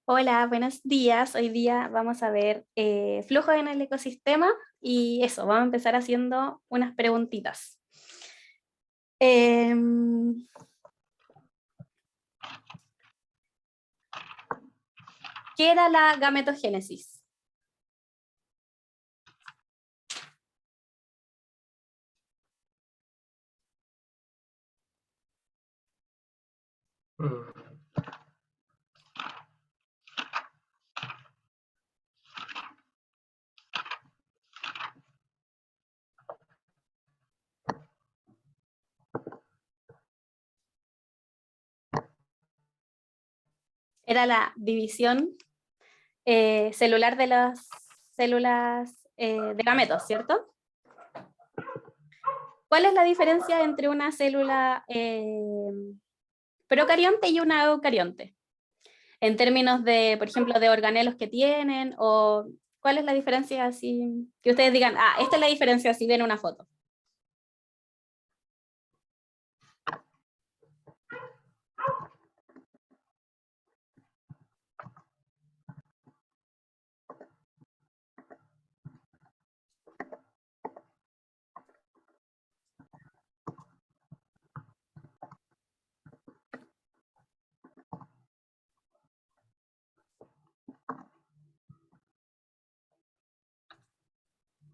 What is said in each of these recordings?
Hola, buenos días. Hoy día vamos a ver flujos en el ecosistema y eso, vamos a empezar haciendo unas preguntitas. Em, ¿Qué era la gametogénesis? Mm, Era la división celular de las células de gametos, ¿cierto? ¿Cuál es la diferencia entre una célula procarionte y una eucarionte? En términos de, por ejemplo, de organelos que tienen, o cuál es la diferencia así, que ustedes digan, esta es la diferencia si ven una foto.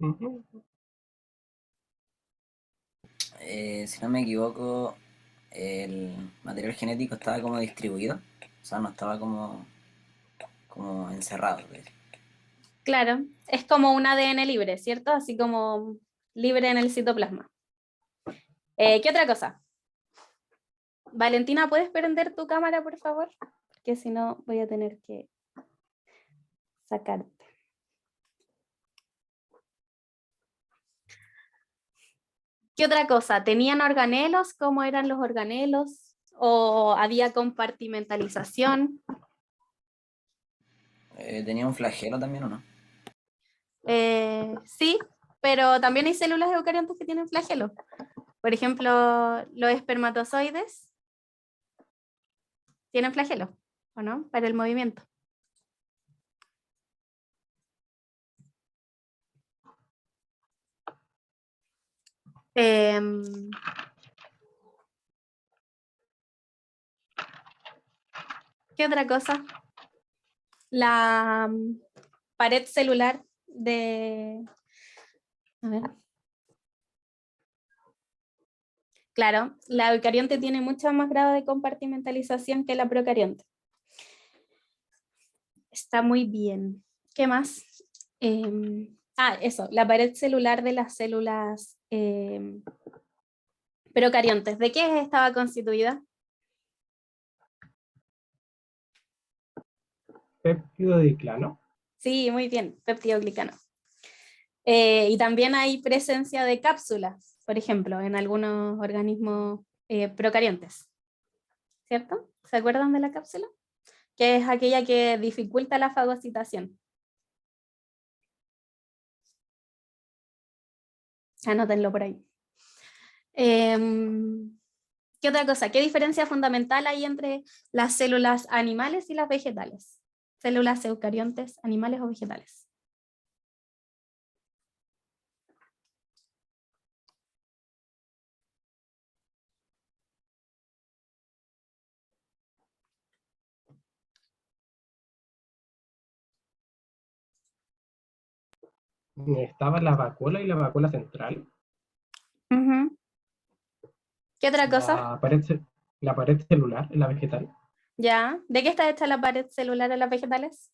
ujú. Si no me equivoco, el material genético estaba como distribuido, o sea, no estaba como encerrado, pues. Claro, es como un ADN libre, ¿cierto? Así como libre en el citoplasma. ¿Qué otra cosa? Valentina, ¿puedes prender tu cámara, por favor? Porque si no, voy a tener que sacarte. ¿Qué otra cosa? ¿Tenían organelos? ¿Cómo eran los organelos? ¿O había compartimentalización? ¿Tenía un flagelo también o no? Sí, pero también hay células eucariontes que tienen flagelo. Por ejemplo, los espermatozoides tienen flagelo, ¿o no? Para el movimiento. Em, ¿Qué otra cosa? La pared celular de... A ver. Claro, la eucarionte tiene mucho más grado de compartimentalización que la procarionte. Está muy bien. ¿Qué más? Eso, la pared celular de las células procariontes. ¿De qué estaba constituida? Péptido diclano. Sí, muy bien, peptidoglicano. Y también hay presencia de cápsulas, por ejemplo, en algunos organismos procariontes, ¿cierto? ¿Se acuerdan de la cápsula? Que es aquella que dificulta la fagocitación. Anótenlo por ahí. ¿Qué otra cosa? ¿Qué diferencia fundamental hay entre las células animales y las vegetales? Células eucariontes, animales o vegetales. Estaba la vacuola y la vacuola central. Ujú. ¿Qué otra cosa? La pared, la pared celular en la vegetal. ¿Ya? ¿De qué está hecha la pared celular en las vegetales?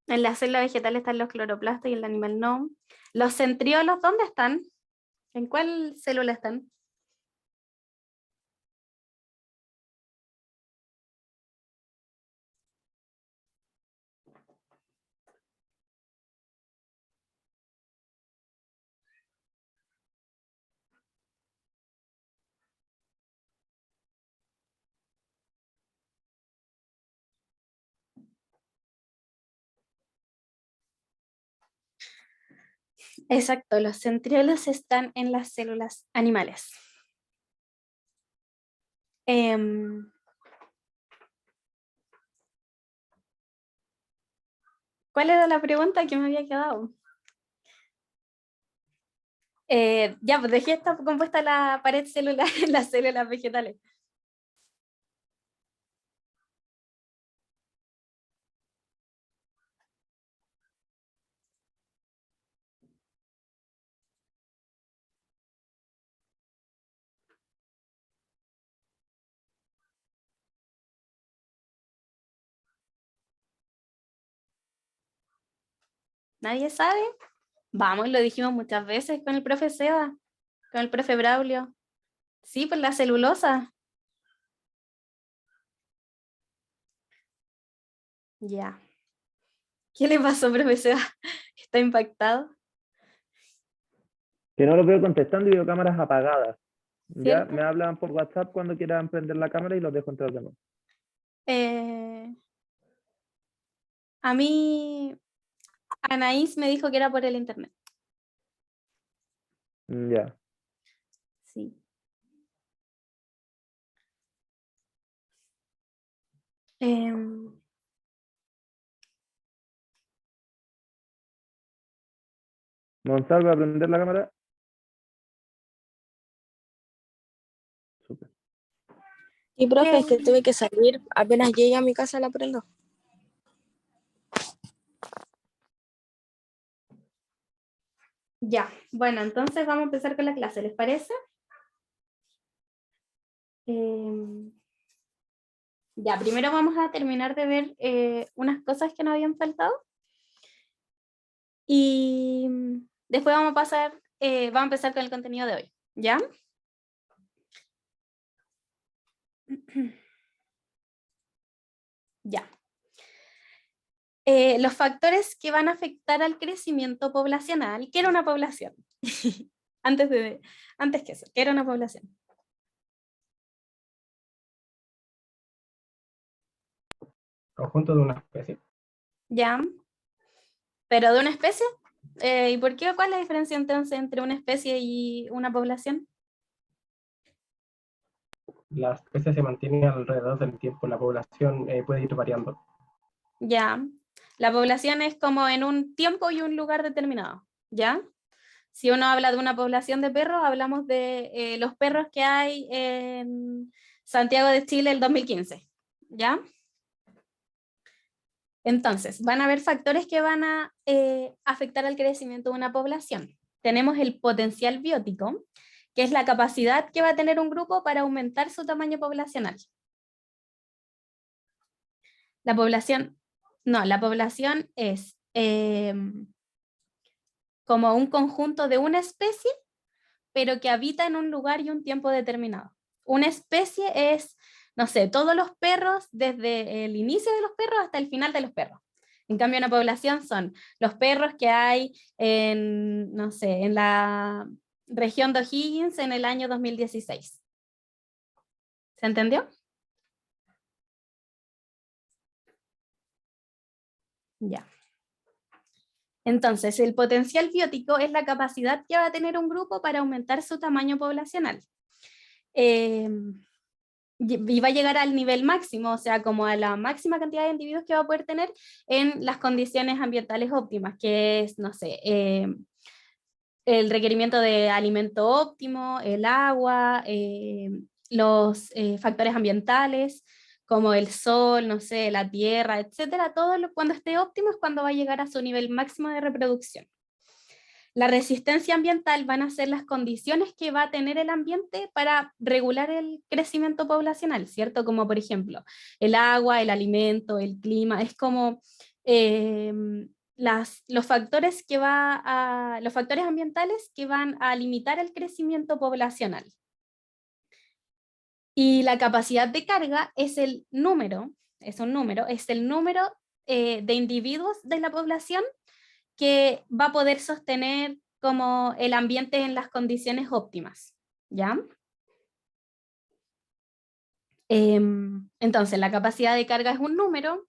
En la célula vegetal están los cloroplastos y el animal no. ¿Los centriolos dónde están? ¿En cuál célula están? Exacto, los centriolos están en las células animales. ¿Cuál era la pregunta que me había quedado? Ya, pues ¿de qué está compuesta la pared celular en las células vegetales? ¿Nadie sabe? Vamos, lo dijimos muchas veces con el profe Seba, con el profe Braulio. Sí, pues la celulosa. Ya. ¿Qué le pasó, profe Seba? ¿Está impactado? Que no los veo contestando y veo cámaras apagadas. Ya ¿Cierto? me hablan por WhatsApp cuando quieran prender la cámara y los dejo entrar de nuevo. A mí, Anaís me dijo que era por el internet. Ya. Sí. Gonzalo, ¿va a prender la cámara? Súper. Sí, profe, es que tuve que salir. Apenas llegue a mi casa la prendo. Ya, bueno, entonces vamos a empezar con la clase, ¿les parece? Ya, primero vamos a terminar de ver unas cosas que nos habían faltado. Y después vamos a pasar, vamos a empezar con el contenido de hoy, ¿ya? Ya. Los factores que van a afectar al crecimiento poblacional. ¿Qué era una población? antes que eso, ¿qué era una población? Conjunto de una especie. ¿Ya? ¿Pero de una especie? ¿Y por qué? ¿Cuál es la diferencia entonces entre una especie y una población? La especie se mantiene alrededor del tiempo, la población puede ir variando. Ya. La población es como en un tiempo y un lugar determinado, ¿ya? Si uno habla de una población de perros, hablamos de los perros que hay en Santiago de Chile el 2015, ¿ya? Entonces, van a haber factores que van a afectar al crecimiento de una población. Tenemos el potencial biótico, que es la capacidad que va a tener un grupo para aumentar su tamaño poblacional. La población es como un conjunto de una especie, pero que habita en un lugar y un tiempo determinado. Una especie es, no sé, todos los perros, desde el inicio de los perros hasta el final de los perros. En cambio, una población son los perros que hay en, no sé, en la región de O'Higgins en el año 2016. ¿Se entendió? Ya. Entonces, el potencial biótico es la capacidad que va a tener un grupo para aumentar su tamaño poblacional. Y va a llegar al nivel máximo, o sea, como a la máxima cantidad de individuos que va a poder tener en las condiciones ambientales óptimas, que es, no sé, el requerimiento de alimento óptimo, el agua, los factores ambientales, como el sol, no sé, la tierra, etcétera, cuando esté óptimo es cuando va a llegar a su nivel máximo de reproducción. La resistencia ambiental van a ser las condiciones que va a tener el ambiente para regular el crecimiento poblacional, ¿cierto? Como por ejemplo, el agua, el alimento, el clima, es como los factores los factores ambientales que van a limitar el crecimiento poblacional. Y la capacidad de carga es el número, es el número de individuos de la población que va a poder sostener como el ambiente en las condiciones óptimas, ¿ya? Entonces, la capacidad de carga es un número,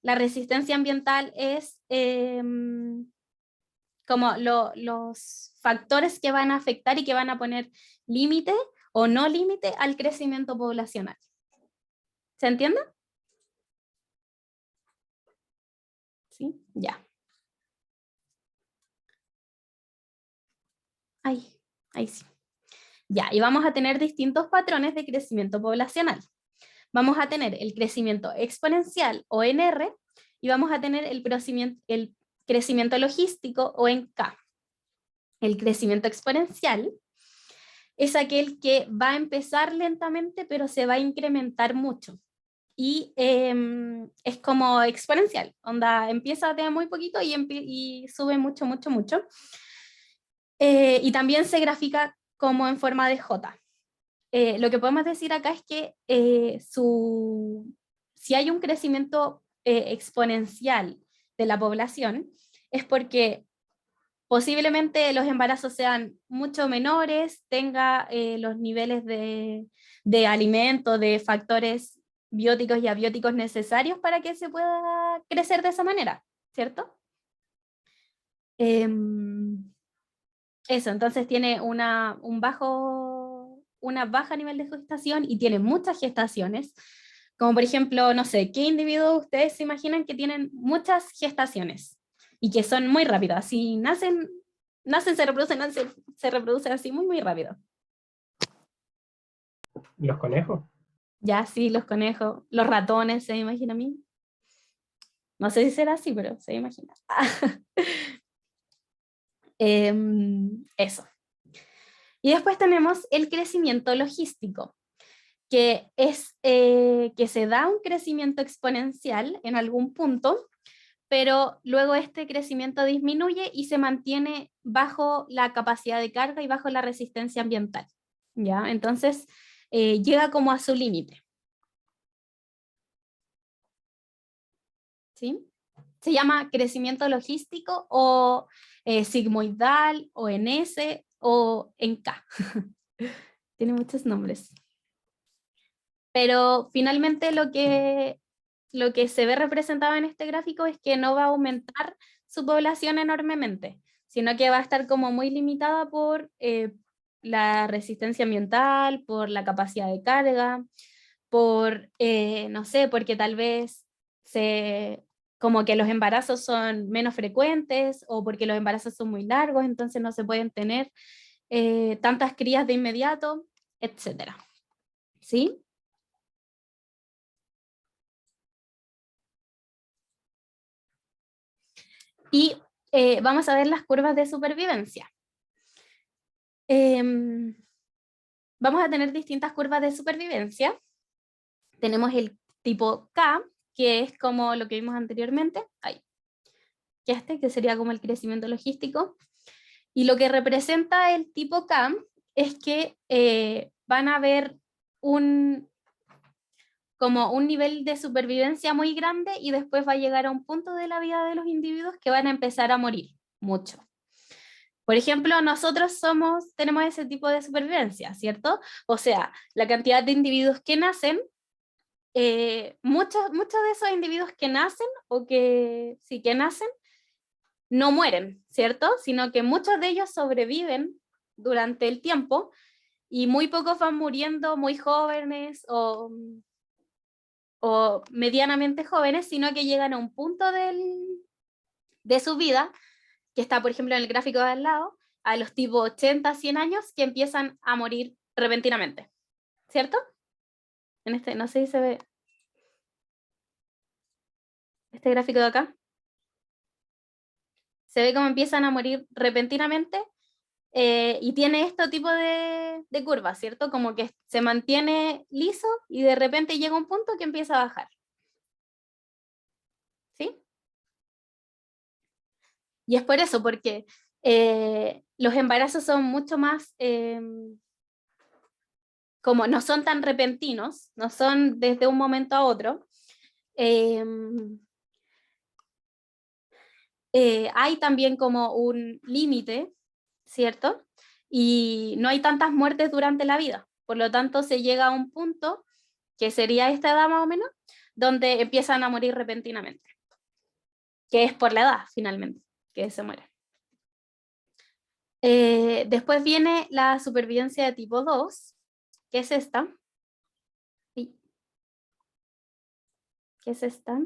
la resistencia ambiental es como los factores que van a afectar y que van a poner límite o no límite al crecimiento poblacional. ¿Se entiende? ¿Sí? Ya. Ahí sí. Ya, y vamos a tener distintos patrones de crecimiento poblacional. Vamos a tener el crecimiento exponencial o en R, y vamos a tener el crecimiento logístico o en K. El crecimiento exponencial es aquel que va a empezar lentamente, pero se va a incrementar mucho. Y es como exponencial, onda empieza de muy poquito y sube mucho, mucho, mucho. Y también se grafica como en forma de J. Lo que podemos decir acá es que si hay un crecimiento exponencial de la población, es porque posiblemente los embarazos sean mucho menores, tenga los niveles de alimento, de factores bióticos y abióticos necesarios para que se pueda crecer de esa manera, ¿cierto? Eso, entonces tiene una baja nivel de gestación y tiene muchas gestaciones, como por ejemplo, no sé, ¿qué individuos ustedes se imaginan que tienen muchas gestaciones y que son muy rápidas? Si nacen, se reproducen así muy, muy rápido. Los conejos. Ya, sí, los conejos, los ratones, se me imagina a mí. No sé si será así, pero se me imagina. Eso. Y después tenemos el crecimiento logístico, que es que se da un crecimiento exponencial en algún punto, pero luego este crecimiento disminuye y se mantiene bajo la capacidad de carga y bajo la resistencia ambiental. ¿Ya? Entonces llega como a su límite. ¿Sí? Se llama crecimiento logístico o sigmoidal o en S o en K. Tiene muchos nombres. Pero finalmente lo que se ve representado en este gráfico es que no va a aumentar su población enormemente, sino que va a estar como muy limitada por la resistencia ambiental, por la capacidad de carga, por, no sé, porque tal vez como que los embarazos son menos frecuentes o porque los embarazos son muy largos, entonces no se pueden tener tantas crías de inmediato, etc. ¿Sí? Y vamos a ver las curvas de supervivencia. Vamos a tener distintas curvas de supervivencia. Tenemos el tipo K, que es como lo que vimos anteriormente, que sería como el crecimiento logístico. Y lo que representa el tipo K es que van a haber como un nivel de supervivencia muy grande y después va a llegar a un punto de la vida de los individuos que van a empezar a morir mucho. Por ejemplo, nosotros tenemos ese tipo de supervivencia, ¿cierto? O sea, la cantidad de individuos que nacen, muchos de esos individuos que nacen, o que sí que nacen, no mueren, ¿cierto? Sino que muchos de ellos sobreviven durante el tiempo y muy pocos van muriendo muy jóvenes o medianamente jóvenes, sino que llegan a un punto de su vida, que está, por ejemplo, en el gráfico de al lado, a los tipo 80, 100 años, que empiezan a morir repentinamente, ¿cierto? No sé si se ve este gráfico de acá. Se ve cómo empiezan a morir repentinamente y tiene este tipo de curvas, ¿cierto? Como que se mantiene liso y de repente llega un punto que empieza a bajar. ¿Sí? Y es por eso, porque los embarazos son mucho más, como no son tan repentinos, no son desde un momento a otro. Hay también como un límite, ¿cierto? Y no hay tantas muertes durante la vida. Por lo tanto, se llega a un punto, que sería esta edad más o menos, donde empiezan a morir repentinamente. Que es por la edad, finalmente, que se muere. Después viene la supervivencia de tipo 2, que es esta. Sí. ¿Qué es esta?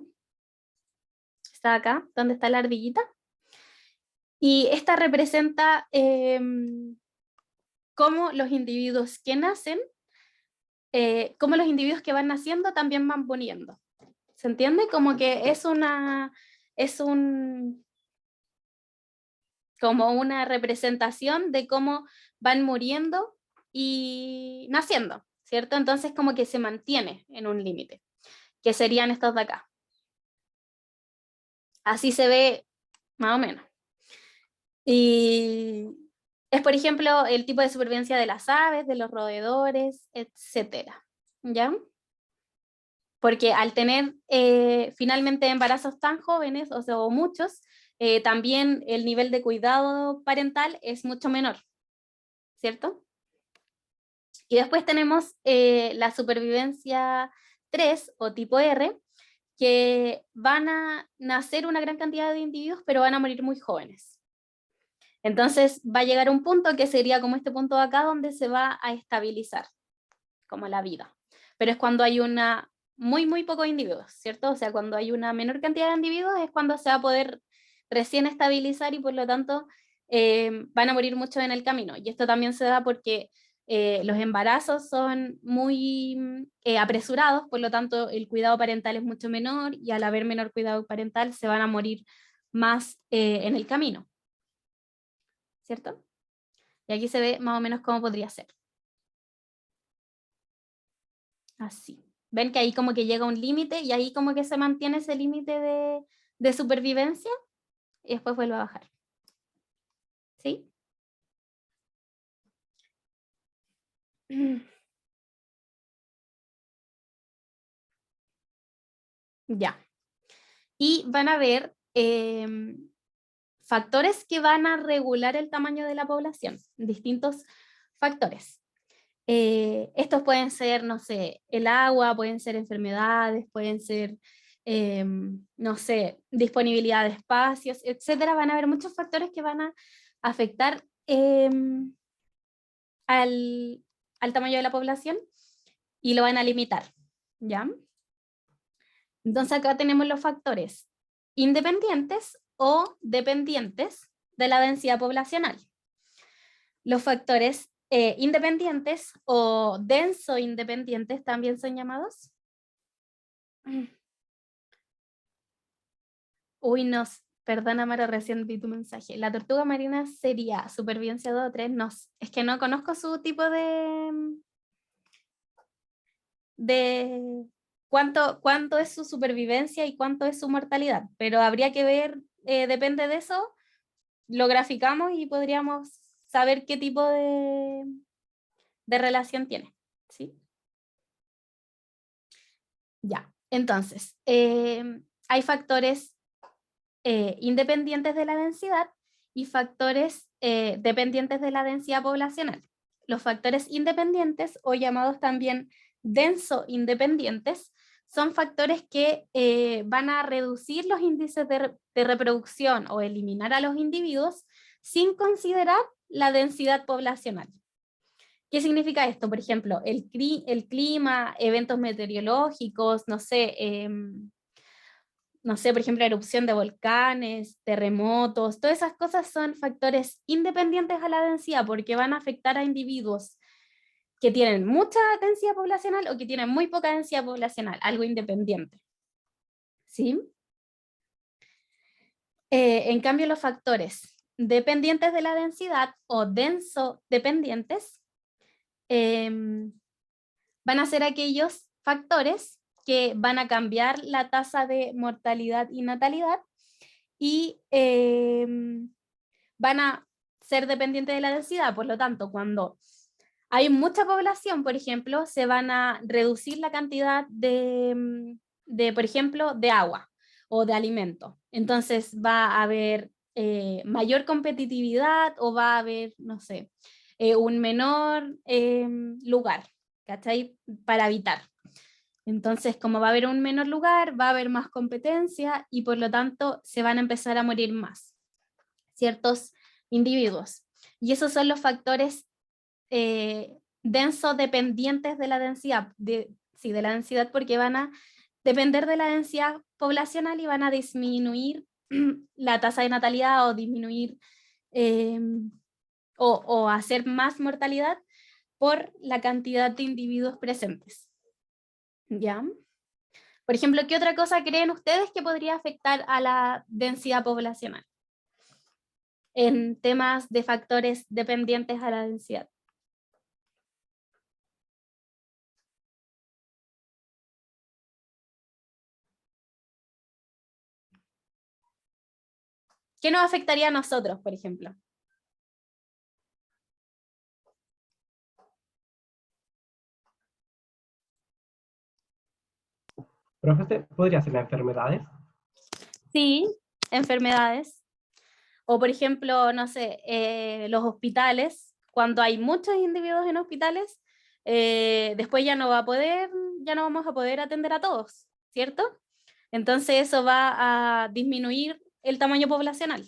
Está acá, donde está la ardillita. Y esta representa cómo los individuos que nacen, cómo los individuos que van naciendo también van muriendo. ¿Se entiende? Como que como una representación de cómo van muriendo y naciendo, ¿cierto? Entonces como que se mantiene en un límite, que serían estos de acá. Así se ve más o menos. Y es, por ejemplo, el tipo de supervivencia de las aves, de los roedores, etcétera, ¿ya? Porque al tener finalmente embarazos tan jóvenes, o sea, o muchos, también el nivel de cuidado parental es mucho menor, ¿cierto? Y después tenemos la supervivencia 3 o tipo R, que van a nacer una gran cantidad de individuos, pero van a morir muy jóvenes. Entonces va a llegar un punto que sería como este punto de acá, donde se va a estabilizar, como la vida. Pero es cuando hay una muy pocos individuos, ¿cierto? O sea, cuando hay una menor cantidad de individuos es cuando se va a poder recién estabilizar y por lo tanto van a morir muchos en el camino. Y esto también se da porque los embarazos son muy apresurados, por lo tanto el cuidado parental es mucho menor y al haber menor cuidado parental se van a morir más en el camino, ¿cierto? Y aquí se ve más o menos cómo podría ser. Así. ¿Ven que ahí como que llega un límite y ahí como que se mantiene ese límite de supervivencia y después vuelve a bajar? ¿Sí? Ya. Y van a ver factores que van a regular el tamaño de la población, distintos factores. Estos pueden ser, no sé, el agua, pueden ser enfermedades, pueden ser, no sé, disponibilidad de espacios, etcétera. Van a haber muchos factores que van a afectar al tamaño de la población y lo van a limitar, ¿ya? Entonces acá tenemos los factores independientes o dependientes de la densidad poblacional. Los factores independientes o denso independientes también son llamados. Uy, no, perdona Mara, recién vi tu mensaje. La tortuga marina sería supervivencia 2 o 3, no, es que no conozco su tipo de cuánto es su supervivencia y cuánto es su mortalidad, pero habría que ver, depende de eso, lo graficamos y podríamos saber qué tipo de relación tiene, ¿sí? Ya, entonces, hay factores independientes de la densidad y factores dependientes de la densidad poblacional. Los factores independientes, o llamados también denso independientes, son factores que van a reducir los índices de reproducción o eliminar a los individuos sin considerar la densidad poblacional. ¿Qué significa esto? Por ejemplo, el clima, eventos meteorológicos, no sé, por ejemplo, erupción de volcanes, terremotos, todas esas cosas son factores independientes a la densidad porque van a afectar a individuos que tienen mucha densidad poblacional o que tienen muy poca densidad poblacional, algo independiente. ¿Sí? En cambio, los factores dependientes de la densidad o denso dependientes van a ser aquellos factores que van a cambiar la tasa de mortalidad y natalidad y van a ser dependientes de la densidad. Por lo tanto, cuando hay mucha población, por ejemplo, se van a reducir la cantidad por ejemplo, de agua o de alimento. Entonces va a haber mayor competitividad o va a haber, no sé, un menor lugar, ¿cachai? Para habitar. Entonces, como va a haber un menor lugar, va a haber más competencia y por lo tanto se van a empezar a morir más ciertos individuos. Y esos son los factores densos dependientes de la densidad, sí, de la densidad, porque van a depender de la densidad poblacional y van a disminuir la tasa de natalidad o disminuir o hacer más mortalidad por la cantidad de individuos presentes. ¿Ya? Por ejemplo, ¿qué otra cosa creen ustedes que podría afectar a la densidad poblacional? En temas de factores dependientes a la densidad. ¿Qué nos afectaría a nosotros, por ejemplo? Profesor, ¿podría ser las enfermedades? Sí, enfermedades. O por ejemplo, no sé, los hospitales, cuando hay muchos individuos en hospitales, después ya no vamos a poder atender a todos, ¿cierto? Entonces eso va a disminuir el tamaño poblacional,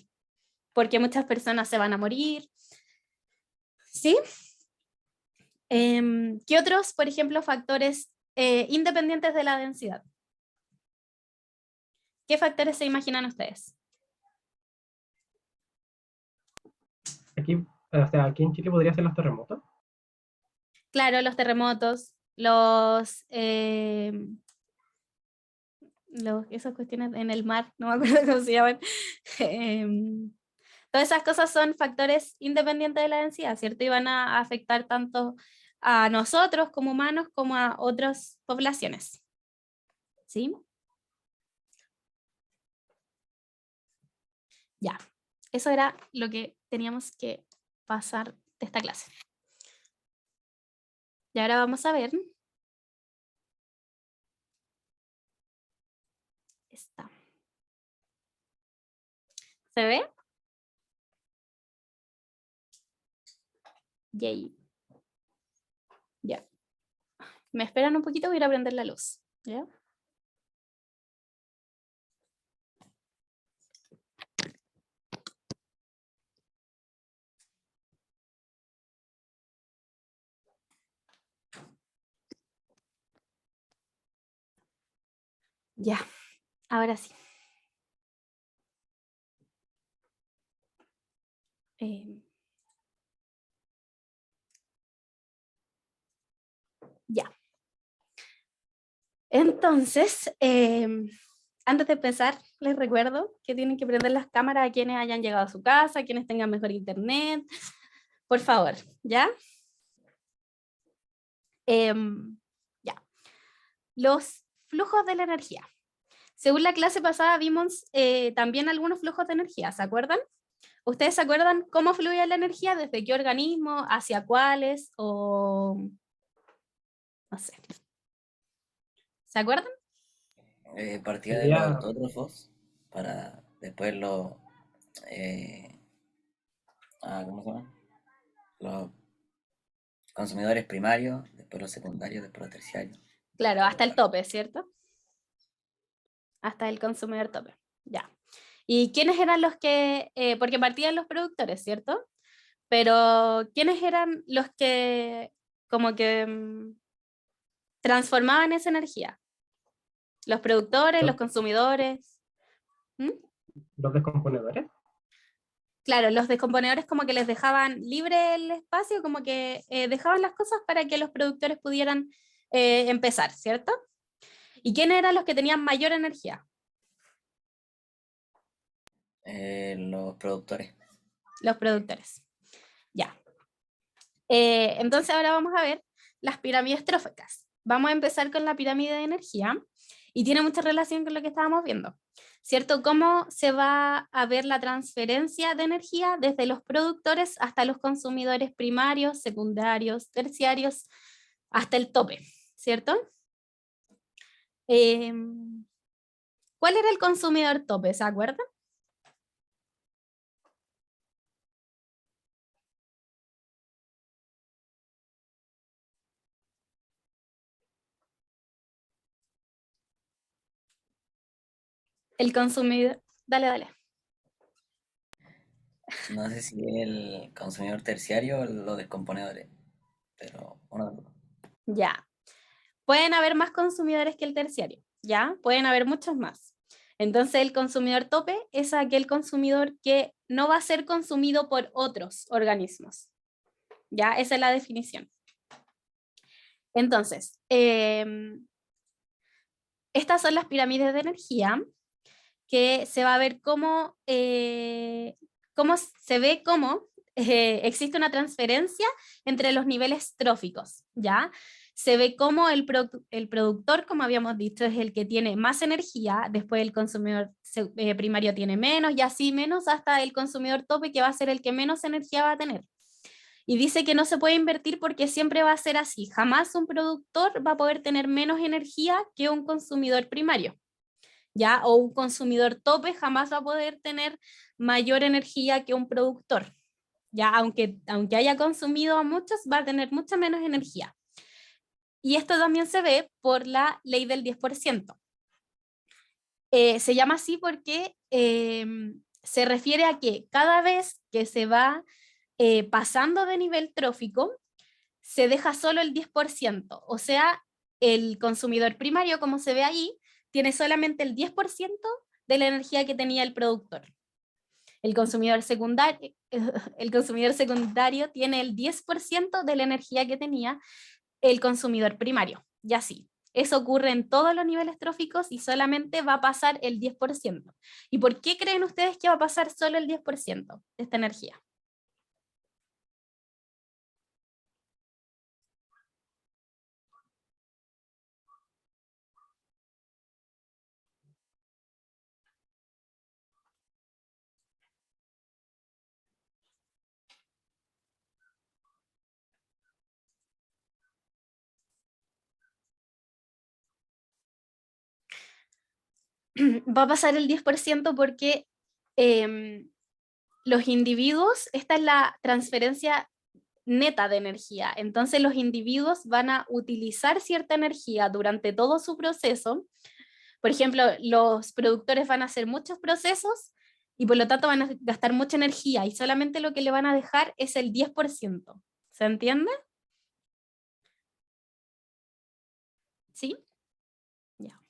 porque muchas personas se van a morir, ¿sí? ¿Qué otros, por ejemplo, factores independientes de la densidad? ¿Qué factores se imaginan ustedes? Aquí, o sea, aquí en Chile podría ser los terremotos. Claro, los terremotos, esas cuestiones en el mar, no me acuerdo cómo se llaman. Todas esas cosas son factores independientes de la densidad, ¿cierto? Y van a afectar tanto a nosotros como humanos como a otras poblaciones. ¿Sí? Ya, eso era lo que teníamos que pasar de esta clase. Y ahora vamos a ver esta. ¿Se ve? Yay. Ya. Me esperan un poquito, voy a ir a prender la luz. ¿Ya? Ya, ahora sí. Ya. Entonces, antes de empezar, les recuerdo que tienen que prender las cámaras a quienes hayan llegado a su casa, quienes tengan mejor internet. Por favor, ¿ya? Ya. Los flujos de la energía. Según la clase pasada vimos también algunos flujos de energía, ¿se acuerdan? ¿Ustedes se acuerdan cómo fluye la energía? ¿Desde qué organismo? ¿Hacia cuáles? O no sé. ¿Se acuerdan? Partía de los Sería, autótrofos para después ¿cómo se llama? Los consumidores primarios, después los secundarios, después los terciarios. Claro, hasta el tope, ¿cierto? Hasta el consumidor tope. Ya. ¿Y quiénes eran los que, porque partían los productores, ¿cierto? Pero ¿quiénes eran los que como que transformaban esa energía? ¿Los productores, los los, consumidores? ¿Mm? los descomponedores. Claro, los descomponedores como que les dejaban libre el espacio, como que dejaban las cosas para que los productores pudieran empezar, ¿cierto? ¿Y quiénes eran los que tenían mayor energía? Los productores. Los productores. Ya. Entonces ahora vamos a ver las pirámides tróficas. Vamos a empezar con la pirámide de energía y tiene mucha relación con lo que estábamos viendo, ¿cierto? ¿Cómo se va a ver la transferencia de energía desde los productores hasta los consumidores primarios, secundarios, terciarios, hasta el tope, ¿cierto? ¿Cuál era el consumidor tope? ¿Se acuerdan? El consumidor, dale. No sé si el consumidor terciario o los descomponedores, pero uno de los dos. Ya. Pueden haber más consumidores que el terciario, ¿ya? Pueden haber muchos más. Entonces el consumidor tope es aquel consumidor que no va a ser consumido por otros organismos, ¿ya? Esa es la definición. Entonces, estas son las pirámides de energía, que se va a ver cómo se ve cómo existe una transferencia entre los niveles tróficos, ¿ya? Se ve cómo el productor, como habíamos dicho, es el que tiene más energía, después el consumidor primario tiene menos, y así menos hasta el consumidor tope, que va a ser el que menos energía va a tener. Y dice que no se puede invertir porque siempre va a ser así. Jamás un productor va a poder tener menos energía que un consumidor primario, ¿ya? O un consumidor tope jamás va a poder tener mayor energía que un productor, ¿ya? Aunque haya consumido a muchos, va a tener mucha menos energía. Y esto también se ve por la ley del 10%. Se llama así porque se refiere a que cada vez que se va pasando de nivel trófico, se deja solo el 10%, o sea, el consumidor primario, como se ve ahí, tiene solamente el 10% de la energía que tenía el productor. El consumidor secundario tiene el 10% de la energía que tenía el consumidor primario, y así. Eso ocurre en todos los niveles tróficos y solamente va a pasar el 10%. ¿Y por qué creen ustedes que va a pasar solo el 10% de esta energía? Va a pasar el 10% porque los individuos, esta es la transferencia neta de energía, entonces los individuos van a utilizar cierta energía durante todo su proceso. Por ejemplo, los productores van a hacer muchos procesos y por lo tanto van a gastar mucha energía y solamente lo que le van a dejar es el 10%. ¿Se entiende? ¿Sí? Ya.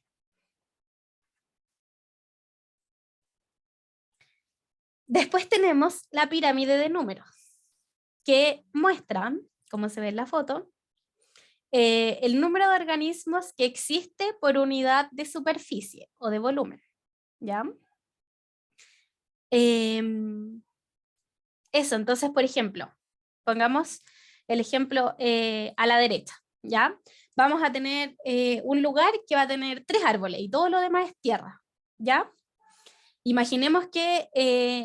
Después tenemos la pirámide de números, que muestran, como se ve en la foto, el número de organismos que existe por unidad de superficie o de volumen, ¿ya? Eso, entonces, por ejemplo, pongamos el ejemplo a la derecha, ¿ya? Vamos a tener un lugar que va a tener 3 árboles y todo lo demás es tierra, ¿ya? Imaginemos que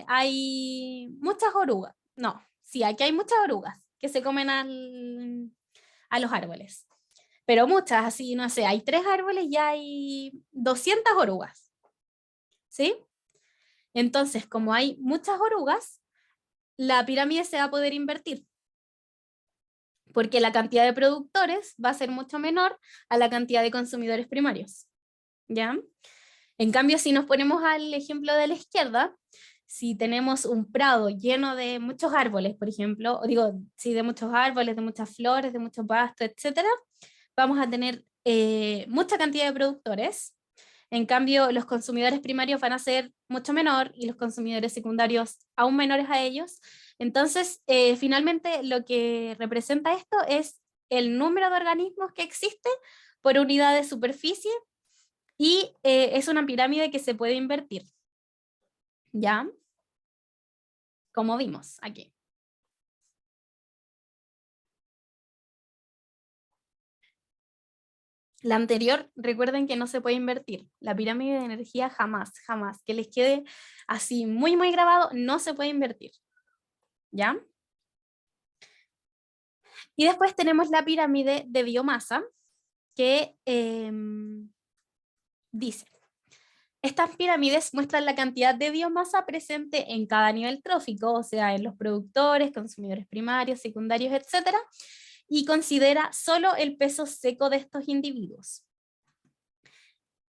hay muchas orugas, no, sí, aquí hay muchas orugas que se comen a los árboles, pero muchas, así, no sé, hay 3 árboles y hay 200 orugas, ¿sí? Entonces, como hay muchas orugas, la pirámide se va a poder invertir, porque la cantidad de productores va a ser mucho menor a la cantidad de consumidores primarios, ¿ya? En cambio, si nos ponemos al ejemplo de la izquierda, si tenemos un prado lleno de muchos árboles, por ejemplo, o digo, sí, de muchos árboles, de muchas flores, de muchos pastos, etcétera, vamos a tener mucha cantidad de productores. En cambio, los consumidores primarios van a ser mucho menor y los consumidores secundarios aún menores a ellos. Entonces, finalmente, lo que representa esto es el número de organismos que existe por unidad de superficie y es una pirámide que se puede invertir, ¿ya? Como vimos aquí. La anterior, recuerden que no se puede invertir. La pirámide de energía jamás, jamás. Que les quede así muy, muy grabado, no se puede invertir, ¿ya? Y después tenemos la pirámide de biomasa, que dice, estas pirámides muestran la cantidad de biomasa presente en cada nivel trófico, o sea, en los productores, consumidores primarios, secundarios, etc., y considera solo el peso seco de estos individuos.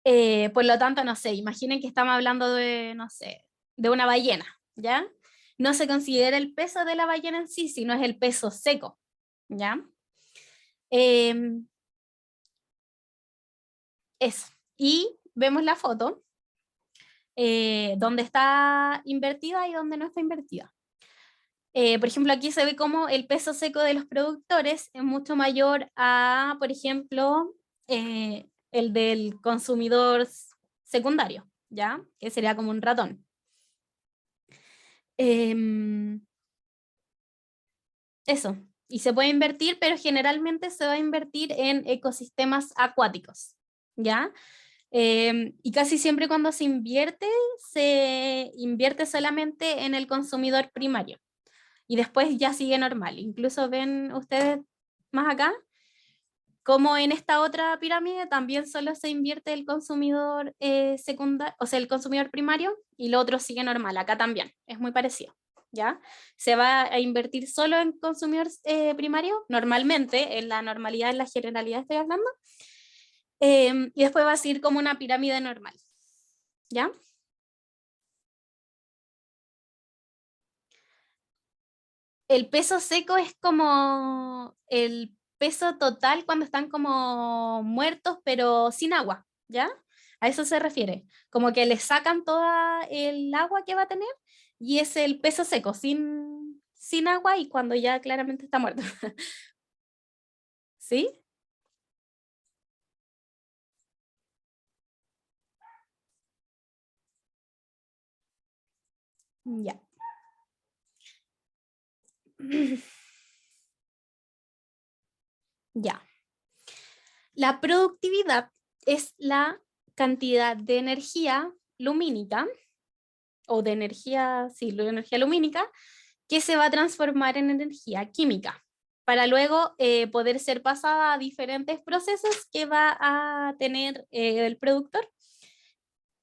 Por lo tanto, no sé, imaginen que estamos hablando de, no sé, de una ballena, ¿ya? no se considera el peso de la ballena en sí, sino es el peso seco, ¿ya? Eso. Y vemos la foto, donde está invertida y donde no está invertida. Por ejemplo, aquí se ve como el peso seco de los productores es mucho mayor a, por ejemplo, el del consumidor secundario, ¿ya? Que sería como un ratón. Eso. Y se puede invertir, pero generalmente se va a invertir en ecosistemas acuáticos, ¿ya? Y casi siempre cuando se invierte solamente en el consumidor primario. Y después ya sigue normal. Incluso ven ustedes más acá, como en esta otra pirámide también solo se invierte el consumidor secundario, o sea, el consumidor primario, y lo otro sigue normal. Acá también, es muy parecido, ¿ya? Se va a invertir solo en consumidor primario, normalmente, en la normalidad, en la generalidad estoy hablando, y después va a seguir como una pirámide normal, ¿ya? El peso seco es como el peso total cuando están como muertos, pero sin agua, ¿ya? A eso se refiere. Como que le sacan toda el agua que va a tener y es el peso seco, sin agua y cuando ya claramente está muerto. ¿Sí? Ya. Ya. La productividad es la cantidad de energía lumínica, o de energía, sí, de energía lumínica, que se va a transformar en energía química, para luego poder ser pasada a diferentes procesos que va a tener el productor,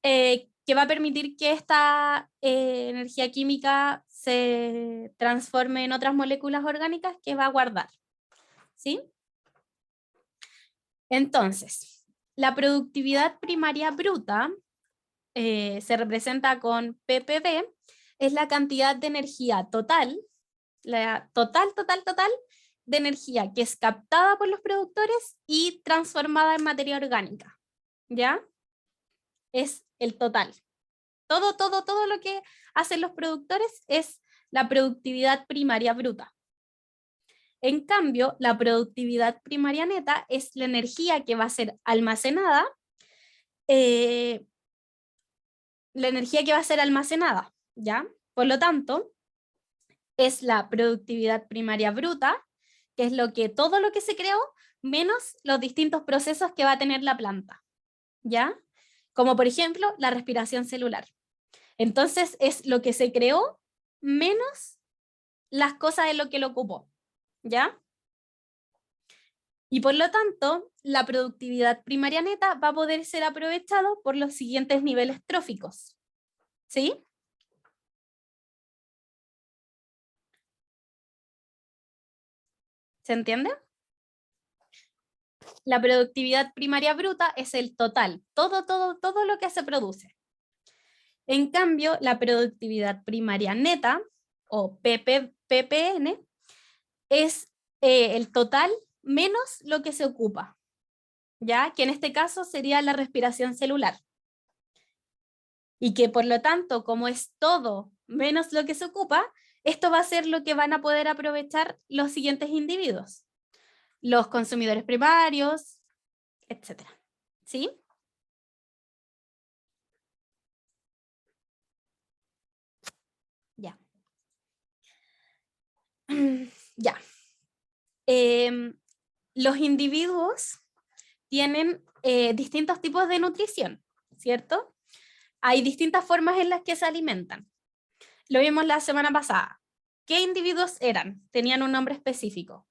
que va a permitir que esta energía química se transforme en otras moléculas orgánicas que va a guardar, ¿sí? Entonces, la productividad primaria bruta se representa con ppb, es la cantidad de energía total, la total de energía que es captada por los productores y transformada en materia orgánica, ¿ya? Es el total. Todo lo que hacen los productores es la productividad primaria bruta. En cambio, la productividad primaria neta es la energía que va a ser almacenada, ¿ya? Por lo tanto, es la productividad primaria bruta, que es todo lo que se creó, menos los distintos procesos que va a tener la planta, ¿ya? Como por ejemplo, la respiración celular. Entonces, es lo que se creó menos las cosas en lo que lo ocupó, ¿ya? Y por lo tanto, la productividad primaria neta va a poder ser aprovechado por los siguientes niveles tróficos, ¿sí? ¿Se entiende? La productividad primaria bruta es el total, todo lo que se produce. En cambio, la productividad primaria neta, o ppn, es el total menos lo que se ocupa, ¿ya? Que en este caso sería la respiración celular. Y que por lo tanto, como es todo menos lo que se ocupa, esto va a ser lo que van a poder aprovechar los siguientes individuos. Los consumidores primarios, etcétera. ¿Sí? Ya. Ya. Los individuos tienen distintos tipos de nutrición, ¿cierto? Hay distintas formas en las que se alimentan. Lo vimos la semana pasada. ¿Qué individuos eran? Tenían un nombre específico.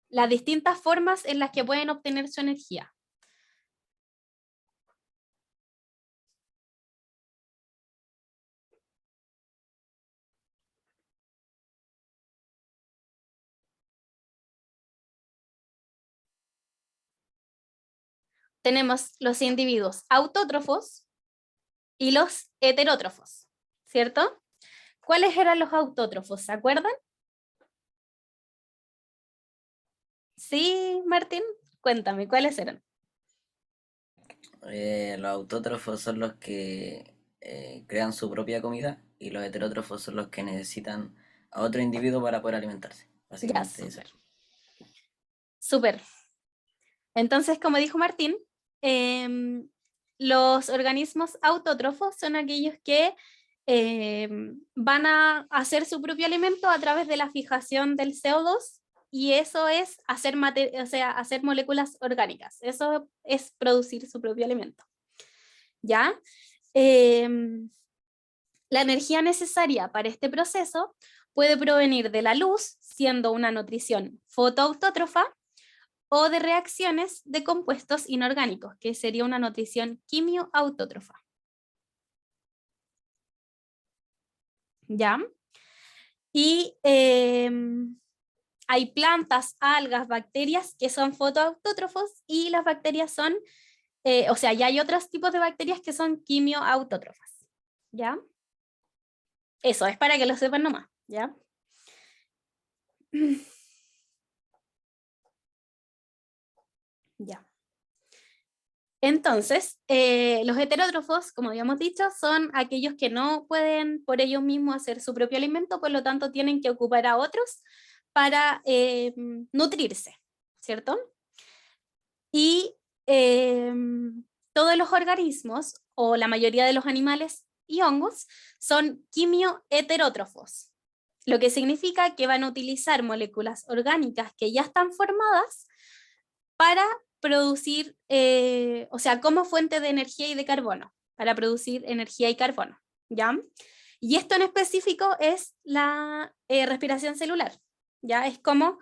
Las distintas formas en las que pueden obtener su energía. Tenemos los individuos autótrofos y los heterótrofos, ¿cierto? ¿Cuáles eran los autótrofos? ¿Se acuerdan? Sí, Martín, cuéntame, ¿cuáles eran? Los autótrofos son los que crean su propia comida y los heterótrofos son los que necesitan a otro individuo para poder alimentarse. Ya, Básicamente eso. súper. Súper. Entonces, como dijo Martín, los organismos autótrofos son aquellos que van a hacer su propio alimento a través de la fijación del CO2, y eso es hacer, hacer moléculas orgánicas. Eso es producir su propio alimento. ¿Ya? La energía necesaria para este proceso puede provenir de la luz, siendo una nutrición fotoautótrofa, o de reacciones de compuestos inorgánicos, que sería una nutrición quimioautótrofa. ¿Ya? Y hay plantas, algas, bacterias que son fotoautótrofos, y las bacterias son, o sea, ya hay otros tipos de bacterias que son quimioautótrofas. ¿Ya? Eso es para que lo sepan nomás. ¿Ya? Ya. Entonces, los heterótrofos, como habíamos dicho, son aquellos que no pueden por ellos mismos hacer su propio alimento, por lo tanto tienen que ocupar a otros para nutrirse, ¿cierto? Y todos los organismos, o la mayoría de los animales y hongos, son quimioheterótrofos, lo que significa que van a utilizar moléculas orgánicas que ya están formadas para producir, o sea, como fuente de energía y de carbono, para producir energía y carbono, ¿ya? Y esto en específico es la respiración celular, ¿ya? Es como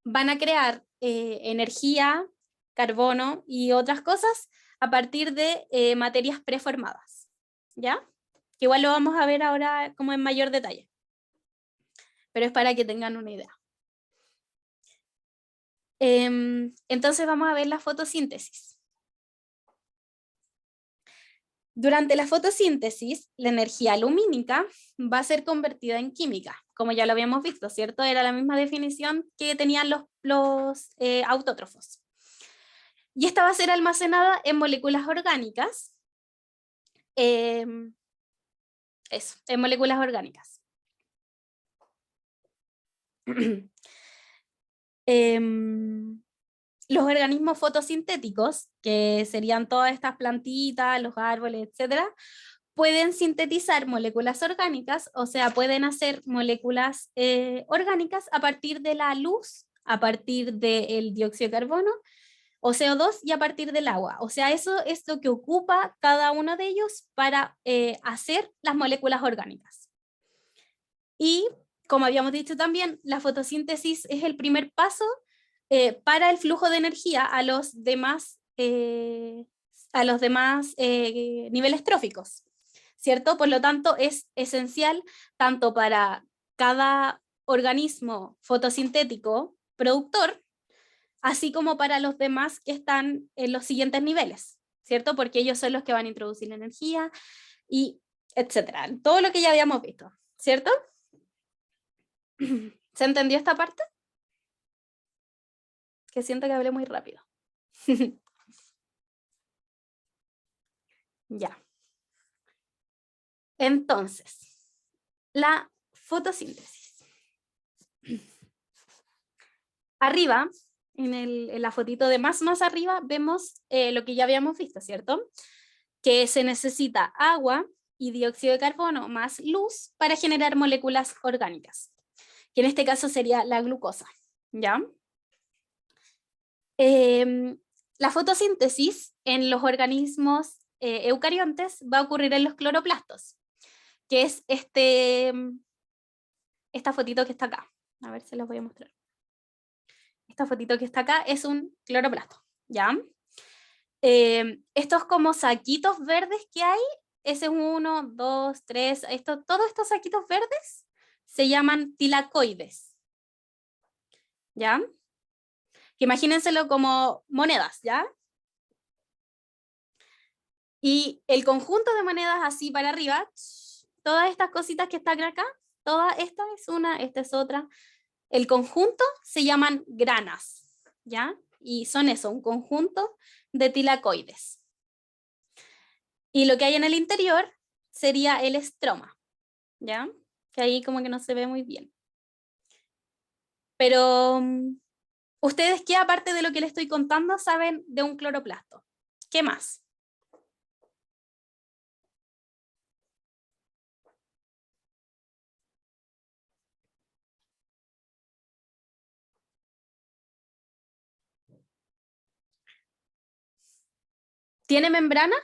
van a crear energía, carbono y otras cosas a partir de materias preformadas, ¿ya? Que igual lo vamos a ver ahora como en mayor detalle, pero es para que tengan una idea. Entonces vamos a ver la fotosíntesis. Durante la fotosíntesis, la energía lumínica va a ser convertida en química, como ya lo habíamos visto, ¿cierto? Era la misma definición que tenían los autótrofos. Y esta va a ser almacenada en moléculas orgánicas. Eso, en moléculas orgánicas. Los organismos fotosintéticos, que serían todas estas plantitas, los árboles, etcétera, pueden sintetizar moléculas orgánicas, o sea, pueden hacer moléculas orgánicas a partir de la luz, a partir del dióxido de carbono o CO2 y a partir del agua. O sea, eso es lo que ocupa cada uno de ellos para hacer las moléculas orgánicas. Y como habíamos dicho también, la fotosíntesis es el primer paso para el flujo de energía a los demás niveles tróficos, ¿cierto? Por lo tanto, es esencial tanto para cada organismo fotosintético productor, así como para los demás que están en los siguientes niveles, ¿cierto? Porque ellos son los que van a introducir la energía y etcétera. Todo lo que ya habíamos visto, ¿cierto? ¿Se entendió esta parte? Que siento que hablé muy rápido. Ya. Entonces, la fotosíntesis. Arriba, en la fotito de más arriba, vemos lo que ya habíamos visto, ¿cierto? Que se necesita agua y dióxido de carbono más luz para generar moléculas orgánicas, que en este caso sería la glucosa, ¿ya? La fotosíntesis en los organismos eucariontes va a ocurrir en los cloroplastos, que es esta fotito que está acá. A ver si los voy a mostrar. Esta fotito que está acá es un cloroplasto, ¿ya? Estos como saquitos verdes que hay, ese 1, 2, 3, todos estos saquitos verdes se llaman tilacoides, ¿ya? Imagínenselo como monedas, ¿ya? Y el conjunto de monedas así para arriba todas estas cositas que están acá, toda esta es una, esta es otra. El conjunto se llaman granas, ¿ya? Y son eso, un conjunto de tilacoides. Y lo que hay en el interior sería el estroma, ¿ya? Que ahí como que no se ve muy bien. Pero, ¿ustedes qué, aparte de lo que les estoy contando, saben de un cloroplasto? ¿Qué más? ¿Tiene membrana?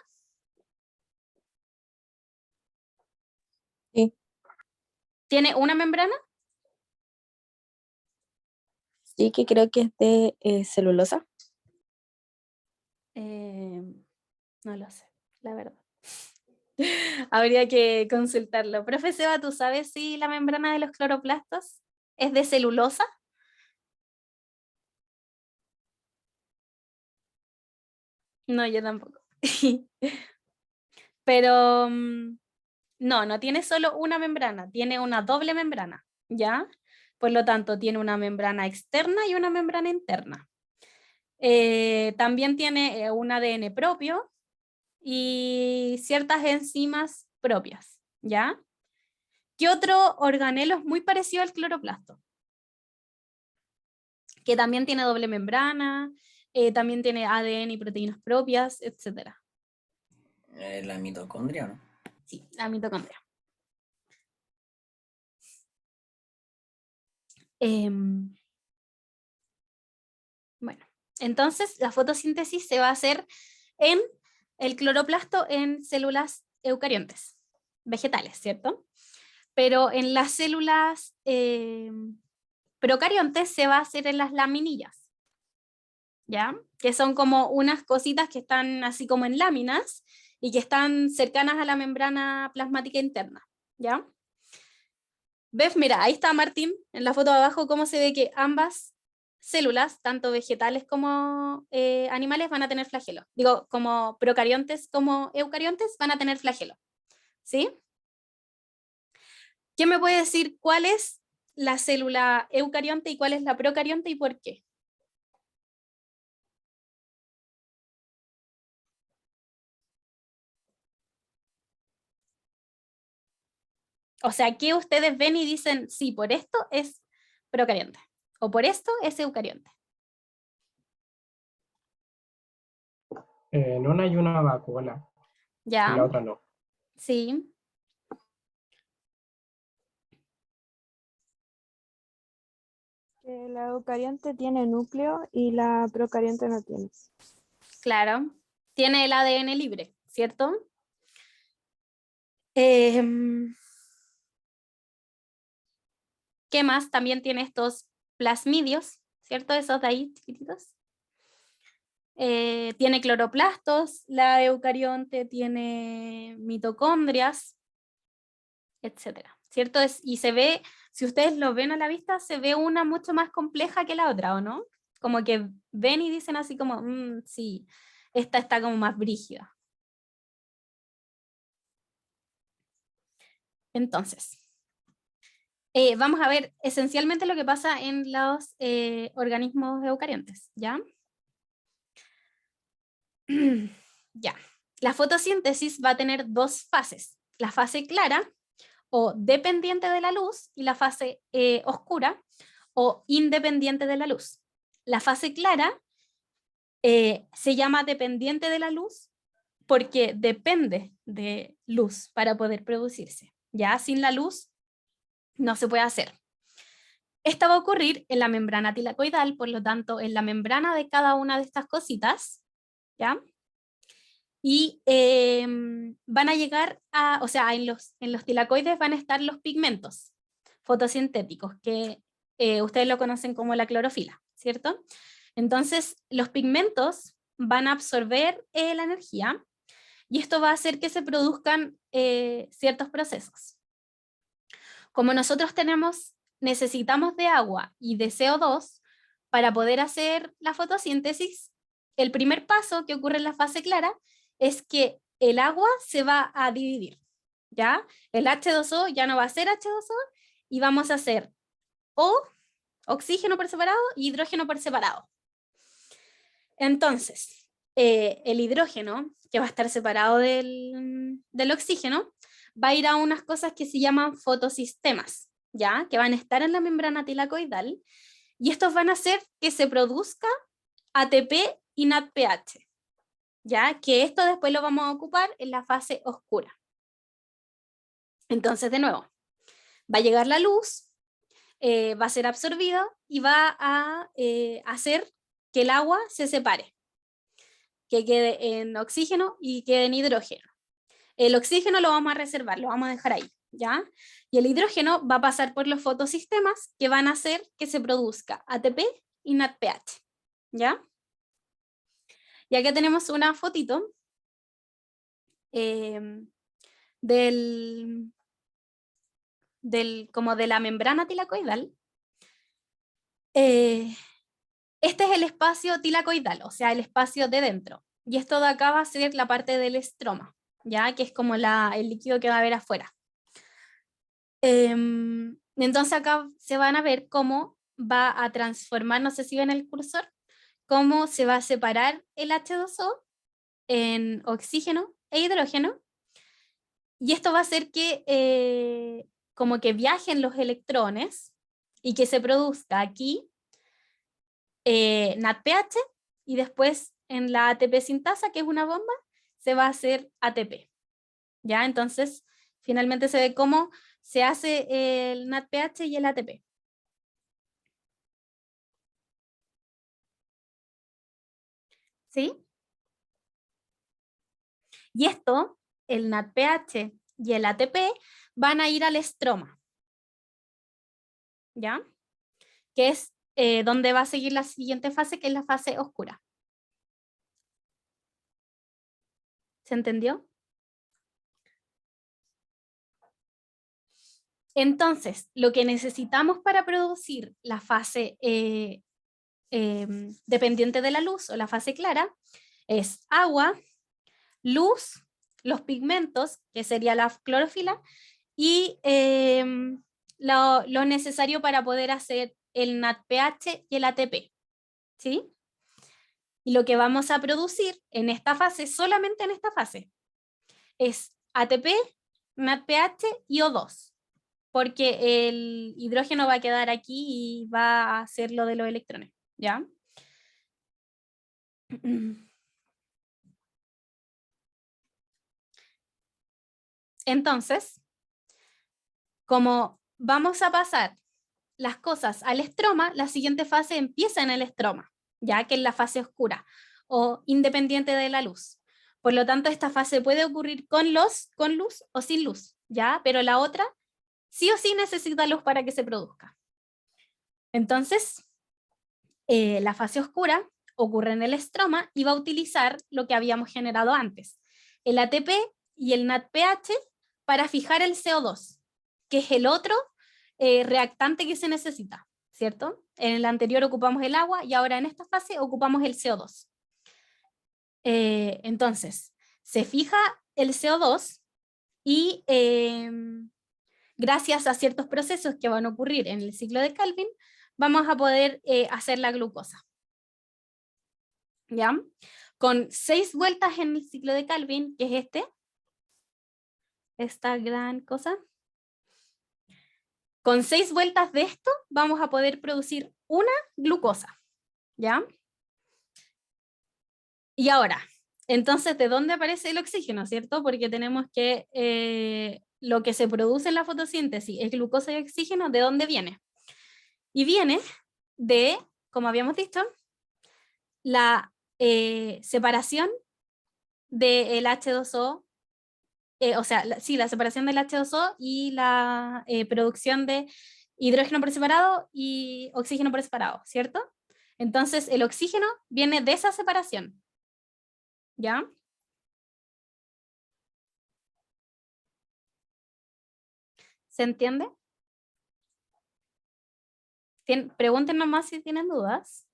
Sí. ¿Tiene una membrana? Sí, que creo que es de celulosa. No lo sé, la verdad. Habría que consultarlo. Profe Seba, ¿tú sabes si la membrana de los cloroplastos es de celulosa? No, yo tampoco. Pero no tiene solo una membrana, tiene una doble membrana, ¿ya? Por lo tanto, tiene una membrana externa y una membrana interna. También tiene un ADN propio y ciertas enzimas propias, ¿ya? ¿Qué otro organelo es muy parecido al cloroplasto? Que también tiene doble membrana, también tiene ADN y proteínas propias, etc. La mitocondria, ¿no? Sí, la mitocondria. Bueno, entonces la fotosíntesis se va a hacer en el cloroplasto en células eucariontes, vegetales, ¿cierto? Pero en las células procariontes se va a hacer en las laminillas, ¿ya? Que son como unas cositas que están así como en láminas y que están cercanas a la membrana plasmática interna, ¿ya? ¿Ves? Mira, ahí está Martín, en la foto de abajo, cómo se ve que ambas células, tanto vegetales como animales, van a tener flagelo. Digo, como procariontes como eucariontes van a tener flagelo, ¿sí? ¿Quién me puede decir cuál es la célula eucarionte y cuál es la procarionte y por qué? O sea, ¿qué ustedes ven y dicen, sí, por esto es procarionte, o por esto es eucarionte? En una hay una vacuola, en ¿Ya? la otra no. Sí. Que la eucarionte tiene núcleo y la procarionte no tiene. Claro, tiene el ADN libre, ¿cierto? ¿Qué más? También tiene estos plasmidios, ¿cierto? Esos de ahí chiquititos. Tiene cloroplastos, la eucarionte tiene mitocondrias, etcétera, ¿cierto? Y se ve, si ustedes lo ven a la vista, se ve una mucho más compleja que la otra, ¿o no? Como que ven y dicen así como, sí, esta está como más brígida. Entonces, vamos a ver esencialmente lo que pasa en los organismos eucariontes, ¿ya? Ya. La fotosíntesis va a tener dos fases, la fase clara o dependiente de la luz y la fase oscura o independiente de la luz. La fase clara se llama dependiente de la luz porque depende de luz para poder producirse. Ya sin la luz no se puede hacer. Esta va a ocurrir en la membrana tilacoidal, por lo tanto, en la membrana de cada una de estas cositas, ¿ya? Y van a llegar a, o sea, en los tilacoides van a estar los pigmentos fotosintéticos, que ustedes lo conocen como la clorofila, ¿cierto? Entonces, los pigmentos van a absorber la energía y esto va a hacer que se produzcan ciertos procesos. Como nosotros necesitamos de agua y de CO2 para poder hacer la fotosíntesis, el primer paso que ocurre en la fase clara es que el agua se va a dividir, ¿ya? El H2O ya no va a ser H2O y vamos a hacer O, oxígeno por separado, y hidrógeno por separado. Entonces, el hidrógeno, que va a estar separado del oxígeno, va a ir a unas cosas que se llaman fotosistemas, ¿ya? Que van a estar en la membrana tilacoidal, y estos van a hacer que se produzca ATP y NADPH, ¿ya? Que esto después lo vamos a ocupar en la fase oscura. Entonces, de nuevo, va a llegar la luz, va a ser absorbida y va a hacer que el agua se separe, que quede en oxígeno y quede en hidrógeno. El oxígeno lo vamos a reservar, lo vamos a dejar ahí, ¿ya? Y el hidrógeno va a pasar por los fotosistemas que van a hacer que se produzca ATP y NADPH, ¿ya? Y acá tenemos una fotito como de la membrana tilacoidal. Este es el espacio tilacoidal, o sea, el espacio de dentro. Y esto de acá va a ser la parte del estroma, ¿ya? Que es como el líquido que va a haber afuera. Entonces acá se van a ver cómo va a transformar, no sé si ven el cursor, cómo se va a separar el H2O en oxígeno e hidrógeno. Y esto va a hacer que como que viajen los electrones y que se produzca aquí NADPH, y después en la ATP sintasa, que es una bomba, se va a hacer ATP. ¿Ya? Entonces, finalmente se ve cómo se hace el NADPH y el ATP. ¿Sí? Y esto, el NADPH y el ATP, van a ir al estroma. ¿Ya? Que es donde va a seguir la siguiente fase, que es la fase oscura. ¿Se entendió? Entonces, lo que necesitamos para producir la fase dependiente de la luz o la fase clara es agua, luz, los pigmentos, que sería la clorofila, y lo necesario para poder hacer el NADPH y el ATP. ¿Sí? Y lo que vamos a producir en esta fase, solamente en esta fase, es ATP, NADPH y O2, porque el hidrógeno va a quedar aquí y va a hacer lo de los electrones, ¿ya? Entonces, como vamos a pasar las cosas al estroma, la siguiente fase empieza en el estroma, ya que es la fase oscura o independiente de la luz. Por lo tanto, esta fase puede ocurrir con luz o sin luz, ¿ya? Pero la otra sí o sí necesita luz para que se produzca. Entonces, la fase oscura ocurre en el estroma y va a utilizar lo que habíamos generado antes, el ATP y el NADPH para fijar el CO2, que es el otro reactante que se necesita, ¿cierto? En el anterior ocupamos el agua y ahora en esta fase ocupamos el CO2. Entonces, se fija el CO2 y gracias a ciertos procesos que van a ocurrir en el ciclo de Calvin, vamos a poder hacer la glucosa. ¿Ya? Con 6 vueltas en el ciclo de Calvin, que es esta gran cosa. Con 6 vueltas de esto, vamos a poder producir una glucosa. ¿Ya? Y ahora, entonces, ¿de dónde aparece el oxígeno, cierto? Porque tenemos que lo que se produce en la fotosíntesis es glucosa y oxígeno, ¿de dónde viene? Y viene de, como habíamos dicho, la separación del H2O, o sea, sí, la separación del H2O y la producción de hidrógeno por separado y oxígeno por separado, ¿cierto? Entonces, el oxígeno viene de esa separación, ¿ya? ¿Se entiende? Pregunten nomás si tienen dudas.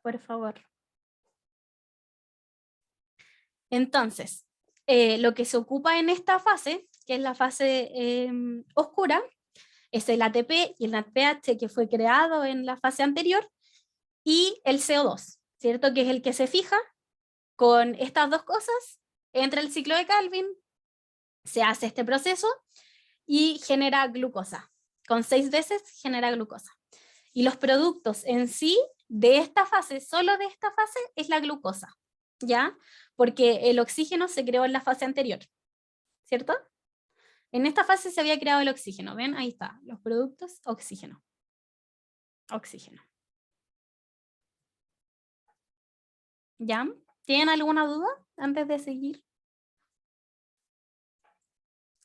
Por favor. Entonces, lo que se ocupa en esta fase, que es la fase oscura, es el ATP y el NADPH que fue creado en la fase anterior, y el CO2, ¿cierto? Que es el que se fija con estas dos cosas, entra el ciclo de Calvin, se hace este proceso y genera glucosa. Con 6 veces genera glucosa. Y los productos en sí de esta fase, solo de esta fase, es la glucosa, ¿ya? Porque el oxígeno se creó en la fase anterior, ¿cierto? En esta fase se había creado el oxígeno, ¿ven? Ahí está, los productos, oxígeno. Oxígeno. ¿Ya? ¿Tienen alguna duda antes de seguir?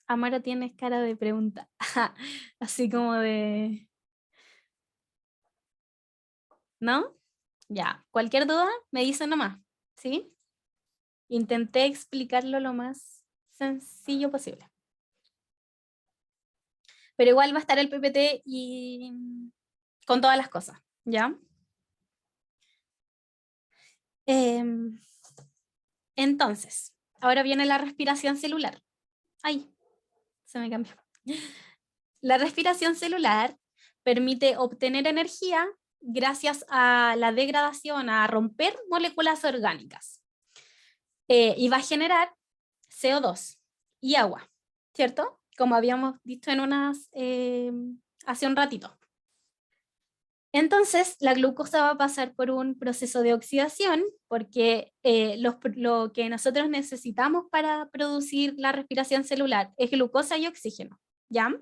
Amaro, tienes cara de pregunta, así como de... ¿No? Ya, cualquier duda me dicen nomás, ¿sí? Intenté explicarlo lo más sencillo posible. Pero igual va a estar el PPT y con todas las cosas, ¿ya? Entonces, ahora viene la respiración celular. Ay, se me cambió. La respiración celular permite obtener energía gracias a la degradación, a romper moléculas orgánicas. Y va a generar CO2 y agua, ¿cierto? Como habíamos visto en hace un ratito. Entonces, la glucosa va a pasar por un proceso de oxidación, porque lo que nosotros necesitamos para producir la respiración celular es glucosa y oxígeno, ¿ya?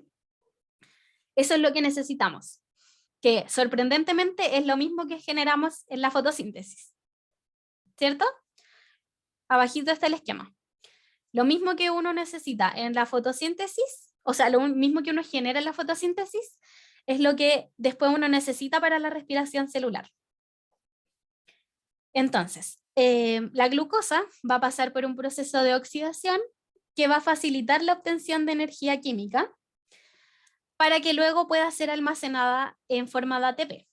Eso es lo que necesitamos, que sorprendentemente es lo mismo que generamos en la fotosíntesis, ¿cierto? Abajito está el esquema. Lo mismo que uno necesita en la fotosíntesis, o sea, lo mismo que uno genera en la fotosíntesis, es lo que después uno necesita para la respiración celular. Entonces, la glucosa va a pasar por un proceso de oxidación que va a facilitar la obtención de energía química para que luego pueda ser almacenada en forma de ATP.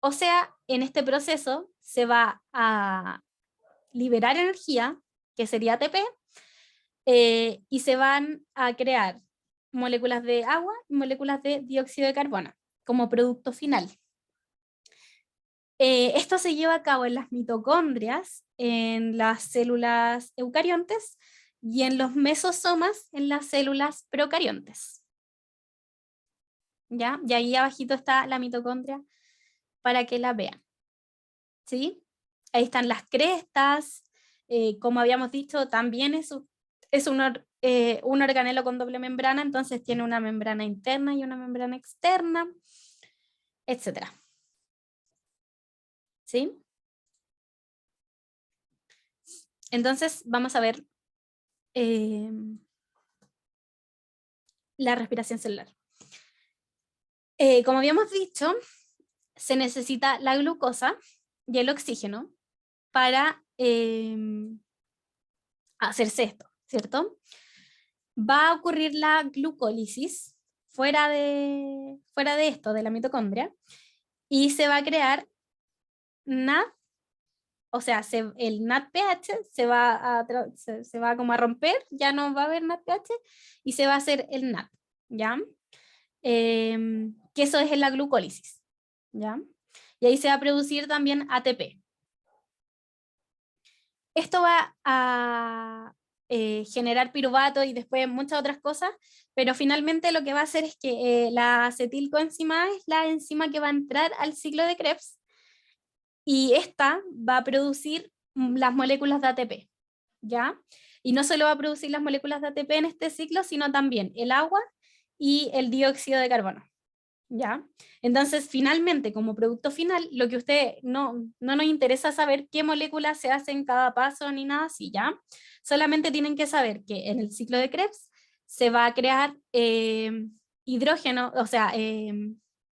O sea, en este proceso se va a liberar energía, que sería ATP, y se van a crear moléculas de agua y moléculas de dióxido de carbono como producto final. Esto se lleva a cabo en las mitocondrias, en las células eucariontes y en los mesosomas, en las células procariontes. ¿Ya? Y ahí abajito está la mitocondria para que la vean. ¿Sí? Ahí están las crestas, como habíamos dicho, también es un organelo con doble membrana, entonces tiene una membrana interna y una membrana externa, etc. ¿Sí? Entonces vamos a ver la respiración celular. Como habíamos dicho, se necesita la glucosa y el oxígeno para hacerse esto, ¿cierto? Va a ocurrir la glucólisis fuera de esto, de la mitocondria, y se va a crear NAD, o sea, el NADPH se va como a romper, ya no va a haber NADPH, y se va a hacer el NAD, ¿ya? Que eso es en la glucólisis, ¿ya? Y ahí se va a producir también ATP. Esto va a generar piruvato y después muchas otras cosas, pero finalmente lo que va a hacer es que la acetilcoenzima es la enzima que va a entrar al ciclo de Krebs, y esta va a producir las moléculas de ATP, ¿ya? Y no solo va a producir las moléculas de ATP en este ciclo, sino también el agua y el dióxido de carbono, ¿ya? Entonces, finalmente, como producto final, lo que usted no nos interesa saber qué moléculas se hacen en cada paso ni nada así, ¿ya? Solamente tienen que saber que en el ciclo de Krebs se va a crear hidrógeno, o sea,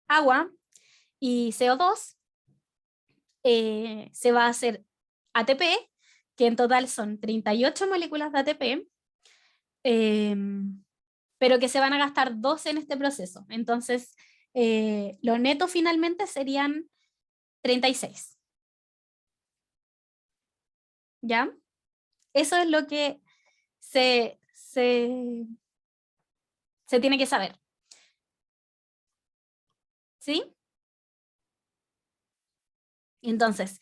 agua y CO2, se va a hacer ATP, que en total son 38 moléculas de ATP, pero que se van a gastar 12 en este proceso. Entonces, lo neto finalmente serían 36. ¿Ya? Eso es lo que se tiene que saber. ¿Sí? Entonces,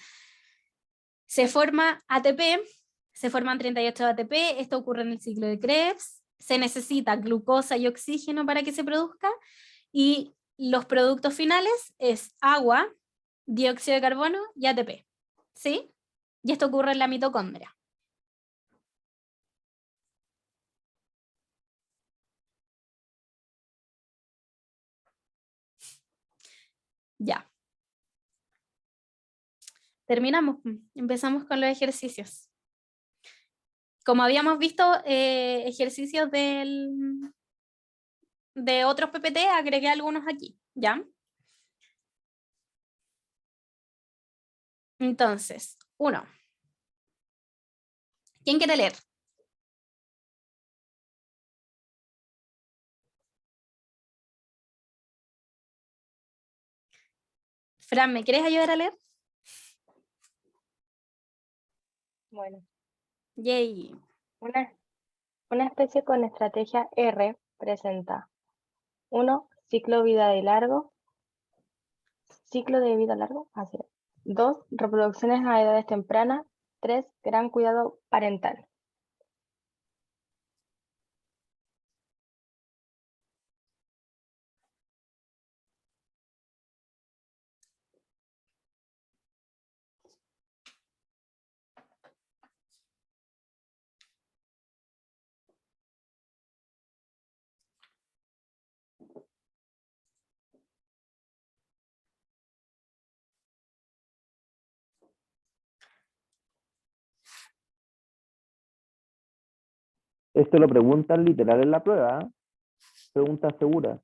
se forma ATP, se forman 38 ATP, esto ocurre en el ciclo de Krebs, se necesita glucosa y oxígeno para que se produzca, y los productos finales es agua, dióxido de carbono y ATP. ¿Sí? Y esto ocurre en la mitocondria. Ya. Terminamos. Empezamos con los ejercicios. Como habíamos visto, ejercicios de otros PPT, agregué algunos aquí, ¿ya? Entonces, 1. ¿Quién quiere leer? Fran, ¿me quieres ayudar a leer? Bueno, Yay. una, una especie con estrategia R presenta 1. Ciclo de vida largo, así es. 2. Reproducciones a edades tempranas. 3. Gran cuidado parental. Esto lo preguntan literal en la prueba, ¿eh? Pregunta segura.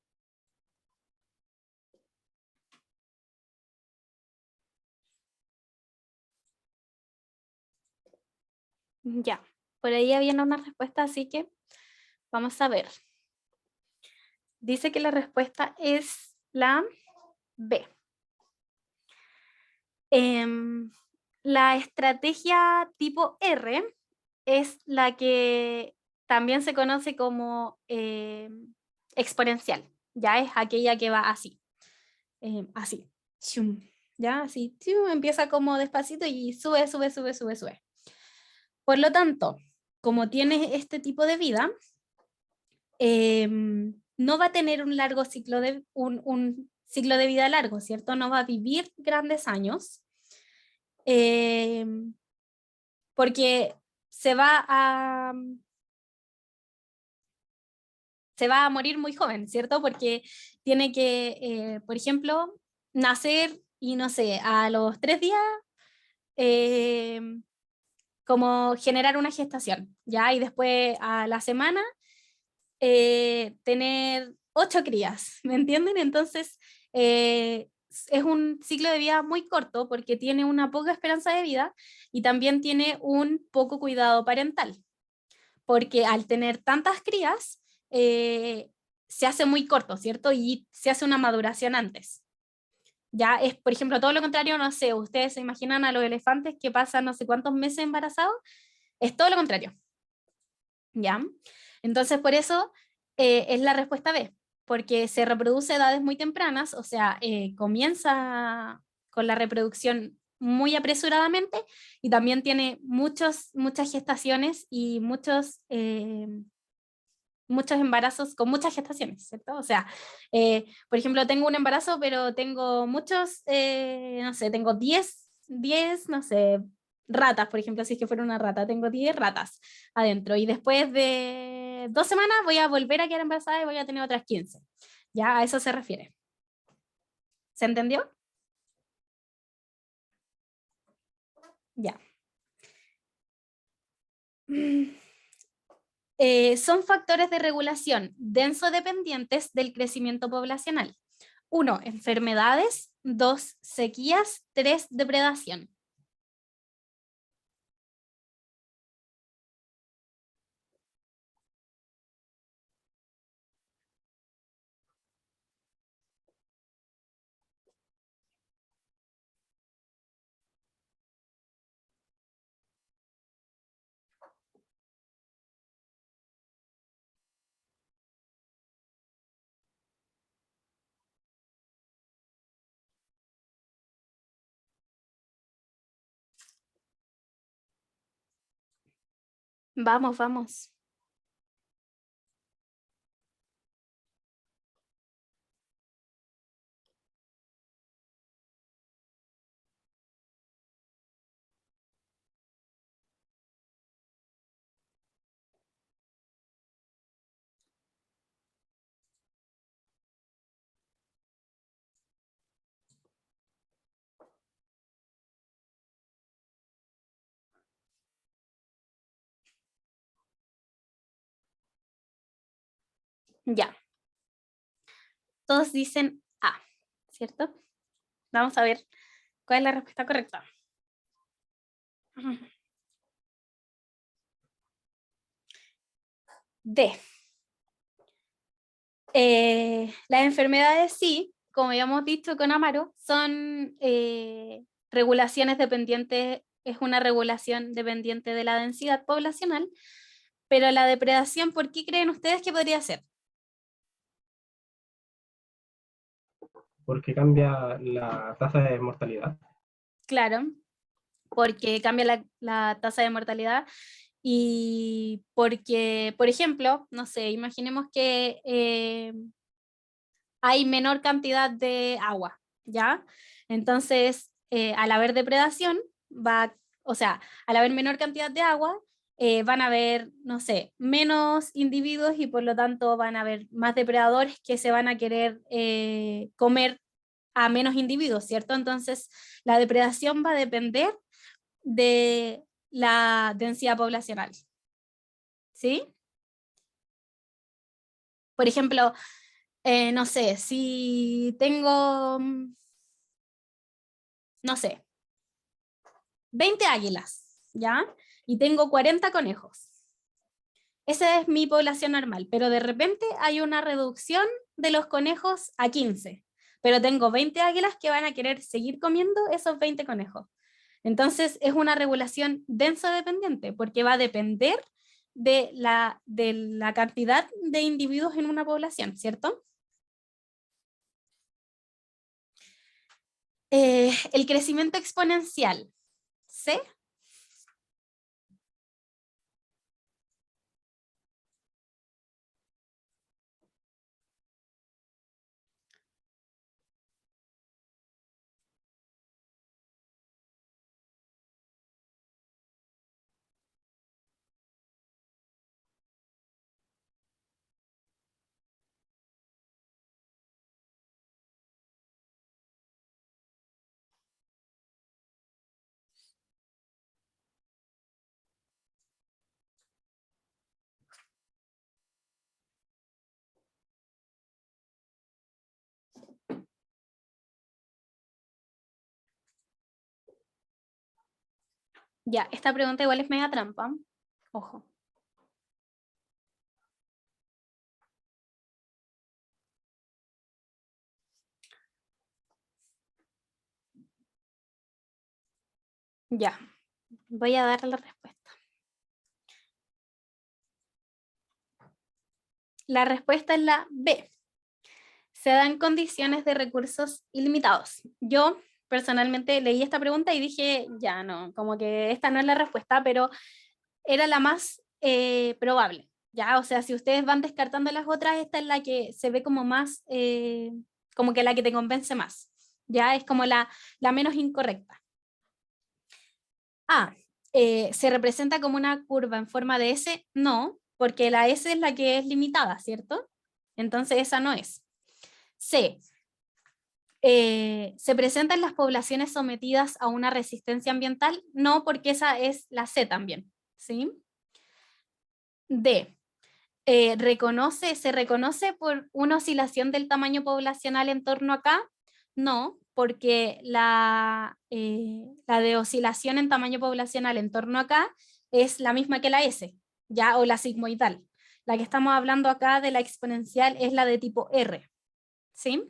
Ya. Por ahí había una respuesta, así que vamos a ver. Dice que la respuesta es la B. La estrategia tipo R es la que también se conoce como exponencial. Ya es aquella que va así. Así. Chum, ya así. Chum, empieza como despacito y sube, sube, sube, sube, sube. Por lo tanto, como tiene este tipo de vida, no va a tener un largo ciclo un ciclo de vida largo, ¿cierto? No va a vivir grandes años, porque se va a morir muy joven, ¿cierto? Porque tiene que, por ejemplo, nacer y no sé, a los 3 días, eh, como generar una gestación, ¿ya? Y después a la semana tener 8 crías, ¿me entienden? Entonces, es un ciclo de vida muy corto porque tiene una poca esperanza de vida y también tiene un poco cuidado parental, porque al tener tantas crías, se hace muy corto, ¿cierto? Y se hace una maduración antes. Ya es, por ejemplo, todo lo contrario, no sé, ustedes se imaginan a los elefantes que pasan no sé cuántos meses embarazados, es todo lo contrario. ¿Ya? Entonces, por eso es la respuesta B, porque se reproduce a edades muy tempranas, o sea, comienza con la reproducción muy apresuradamente y también tiene muchas gestaciones y muchos embarazos con muchas gestaciones, ¿cierto? O sea, por ejemplo, tengo un embarazo, pero tengo muchos, no sé, tengo 10 no sé, ratas, por ejemplo, si es que fuera una rata, tengo 10 ratas adentro y después de 2 semanas voy a volver a quedar embarazada y voy a tener otras 15. Ya a eso se refiere. ¿Se entendió? Ya. Son factores de regulación denso dependientes del crecimiento poblacional. 1. Enfermedades. 2. Sequías. 3. Depredación. Vamos, vamos. Ya. Todos dicen A, ¿cierto? Vamos a ver cuál es la respuesta correcta. D. Las enfermedades sí, como habíamos dicho con Amaro, son regulaciones dependientes, es una regulación dependiente de la densidad poblacional, pero la depredación, ¿por qué creen ustedes que podría ser? Porque cambia la tasa de mortalidad. Claro, porque cambia la tasa de mortalidad y porque, por ejemplo, no sé, imaginemos que hay menor cantidad de agua, ¿ya? Entonces, al haber depredación, o sea, al haber menor cantidad de agua, van a haber, no sé, menos individuos y por lo tanto van a haber más depredadores que se van a querer comer a menos individuos, ¿cierto? Entonces, la depredación va a depender de la densidad poblacional, ¿sí? Por ejemplo, no sé, si tengo, no sé, 20 águilas, ¿ya? Y tengo 40 conejos. Esa es mi población normal, pero de repente hay una reducción de los conejos a 15, pero tengo 20 águilas que van a querer seguir comiendo esos 20 conejos. Entonces es una regulación denso dependiente, porque va a depender de la cantidad de individuos en una población, ¿cierto? El crecimiento exponencial, ¿sí? Ya, esta pregunta igual es media trampa. Ojo. Ya, voy a dar la respuesta. La respuesta es la B. Se dan condiciones de recursos ilimitados. Yo personalmente leí esta pregunta y dije, ya no, como que esta no es la respuesta, pero era la más probable. Ya, o sea, si ustedes van descartando las otras, esta es la que se ve como más, como que la que te convence más. Ya, es como la menos incorrecta. A, ¿se representa como una curva en forma de S? No, porque la S es la que es limitada, ¿cierto? Entonces esa no es. C, ¿se presenta en las poblaciones sometidas a una resistencia ambiental? No, porque esa es la C también, ¿sí? D, ¿se reconoce por una oscilación del tamaño poblacional en torno acá? No, porque la de oscilación en tamaño poblacional en torno acá es la misma que la S, ¿ya? O la sigmoidal. La que estamos hablando acá de la exponencial es la de tipo R, ¿sí?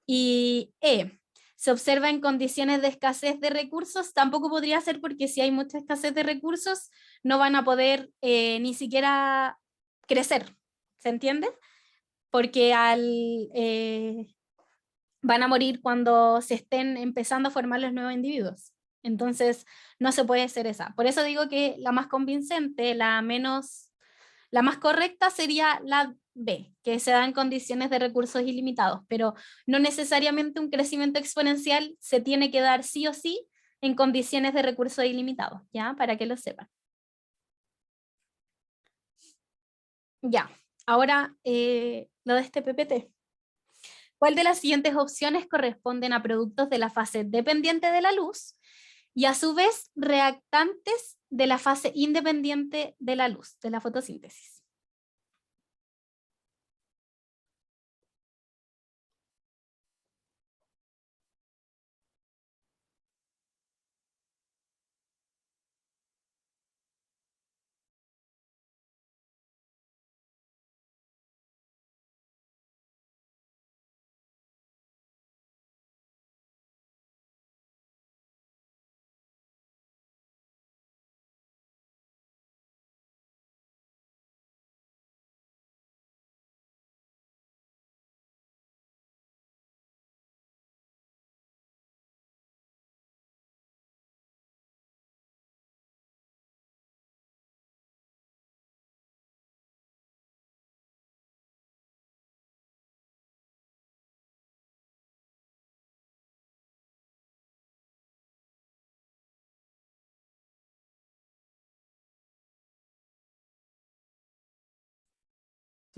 Y E, ¿se observa en condiciones de escasez de recursos? Tampoco podría ser porque si hay mucha escasez de recursos no van a poder ni siquiera crecer, ¿se entiende? Porque van a morir cuando se estén empezando a formar los nuevos individuos. Entonces, no se puede hacer esa. Por eso digo que la más convincente, la más correcta sería la B, que se da en condiciones de recursos ilimitados, pero no necesariamente un crecimiento exponencial se tiene que dar sí o sí en condiciones de recursos ilimitados, ¿ya? Para que lo sepan. Ya, ahora lo de este PPT. ¿Cuál de las siguientes opciones corresponden a productos de la fase dependiente de la luz y a su vez reactantes de la fase independiente de la luz, de la fotosíntesis?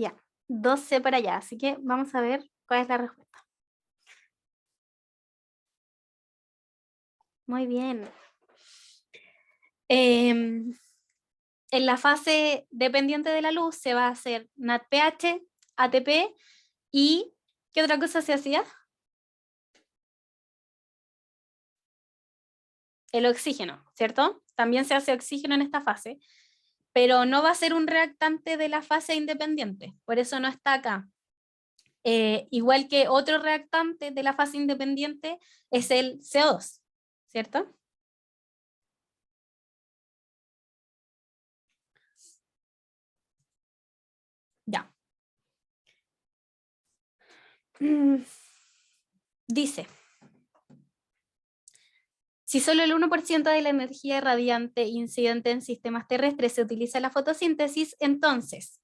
Ya, 12 para allá, así que vamos a ver cuál es la respuesta. Muy bien. En la fase dependiente de la luz se va a hacer NADPH, ATP y ¿qué otra cosa se hacía? El oxígeno, ¿cierto? También se hace oxígeno en esta fase, pero no va a ser un reactante de la fase independiente, por eso no está acá. Igual que otro reactante de la fase independiente es el CO2, ¿cierto? Ya. Dice, si solo el 1% de la energía radiante incidente en sistemas terrestres se utiliza en la fotosíntesis, entonces,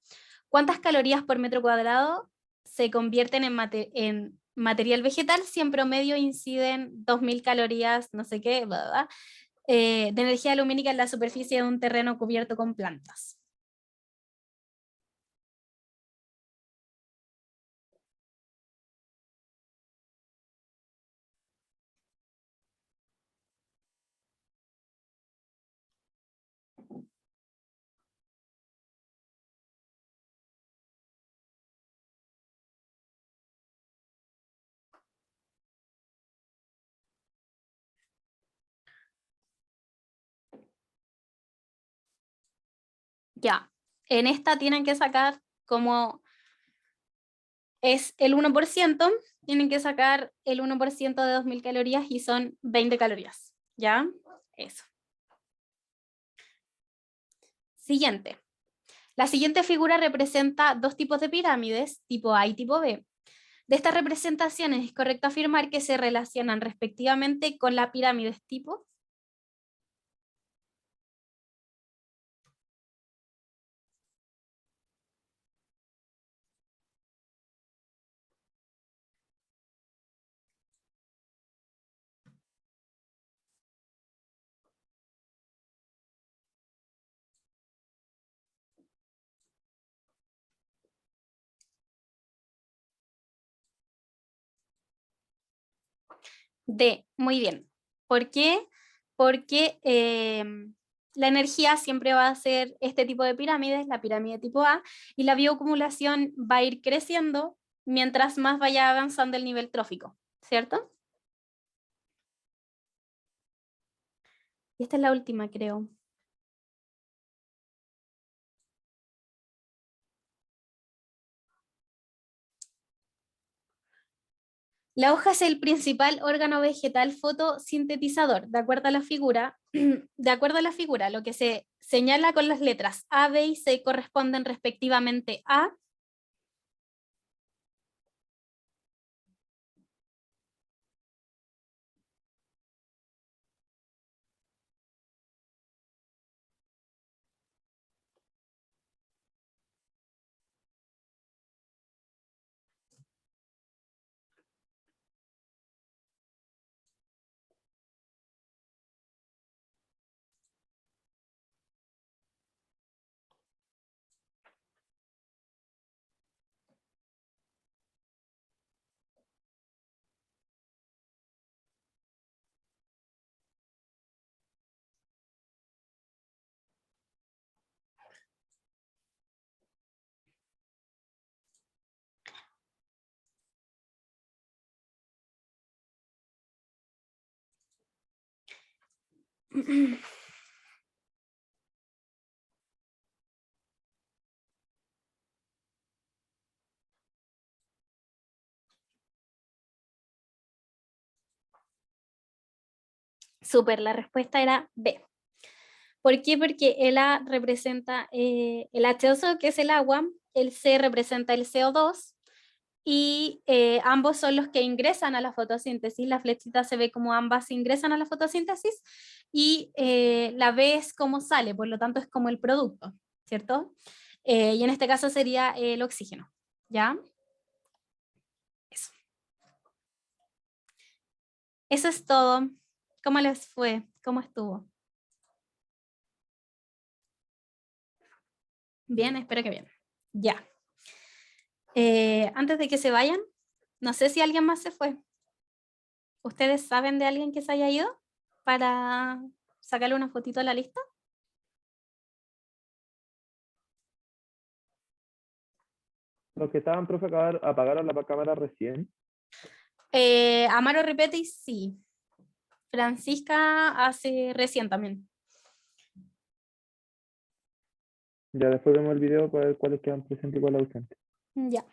¿cuántas calorías por metro cuadrado se convierten en material vegetal si en promedio inciden 2000 calorías, no sé qué, bla, bla, bla, de energía lumínica en la superficie de un terreno cubierto con plantas? Ya, en esta tienen que sacar como es el 1%, tienen que sacar el 1% de 2000 calorías y son 20 calorías, ¿ya? Eso. Siguiente. La siguiente figura representa dos tipos de pirámides, tipo A y tipo B. De estas representaciones es correcto afirmar que se relacionan respectivamente con la pirámide tipo. D, muy bien. ¿Por qué? Porque la energía siempre va a ser este tipo de pirámides, la pirámide tipo A, y la bioacumulación va a ir creciendo mientras más vaya avanzando el nivel trófico, ¿cierto? Y esta es la última, creo. La hoja es el principal órgano vegetal fotosintetizador, de acuerdo a la figura. De acuerdo a la figura, lo que se señala con las letras A, B y C corresponden respectivamente a Súper, la respuesta era B. ¿Por qué? Porque el A representa el H2O, que es el agua, el C representa el CO2, y ambos son los que ingresan a la fotosíntesis. La flechita se ve como ambas ingresan a la fotosíntesis, y la B es como sale, por lo tanto es como el producto, ¿cierto? Y en este caso sería el oxígeno, ¿ya? Eso. Eso es todo. ¿Cómo les fue? ¿Cómo estuvo? Bien, espero que bien. Ya. Antes de que se vayan, no sé si alguien más se fue. ¿Ustedes saben de alguien que se haya ido para sacarle una fotito a la lista? Los que estaban, profe, apagaron la cámara recién. Amaro Ripetti, sí. Francisca hace recién también. Ya después vemos el video para ver cuáles quedan presentes y cuáles ausentes. Ya.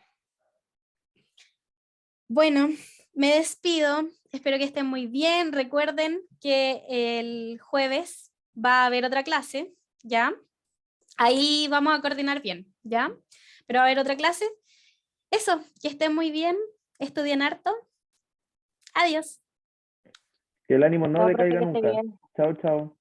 Bueno, me despido. Espero que estén muy bien. Recuerden que el jueves va a haber otra clase, ¿ya? Ahí vamos a coordinar bien, ¿ya? Pero va a haber otra clase. Eso, que estén muy bien. Estudien harto. Adiós. Que el ánimo no Chao, profe, decaiga que esté nunca. bien. Chao, chao.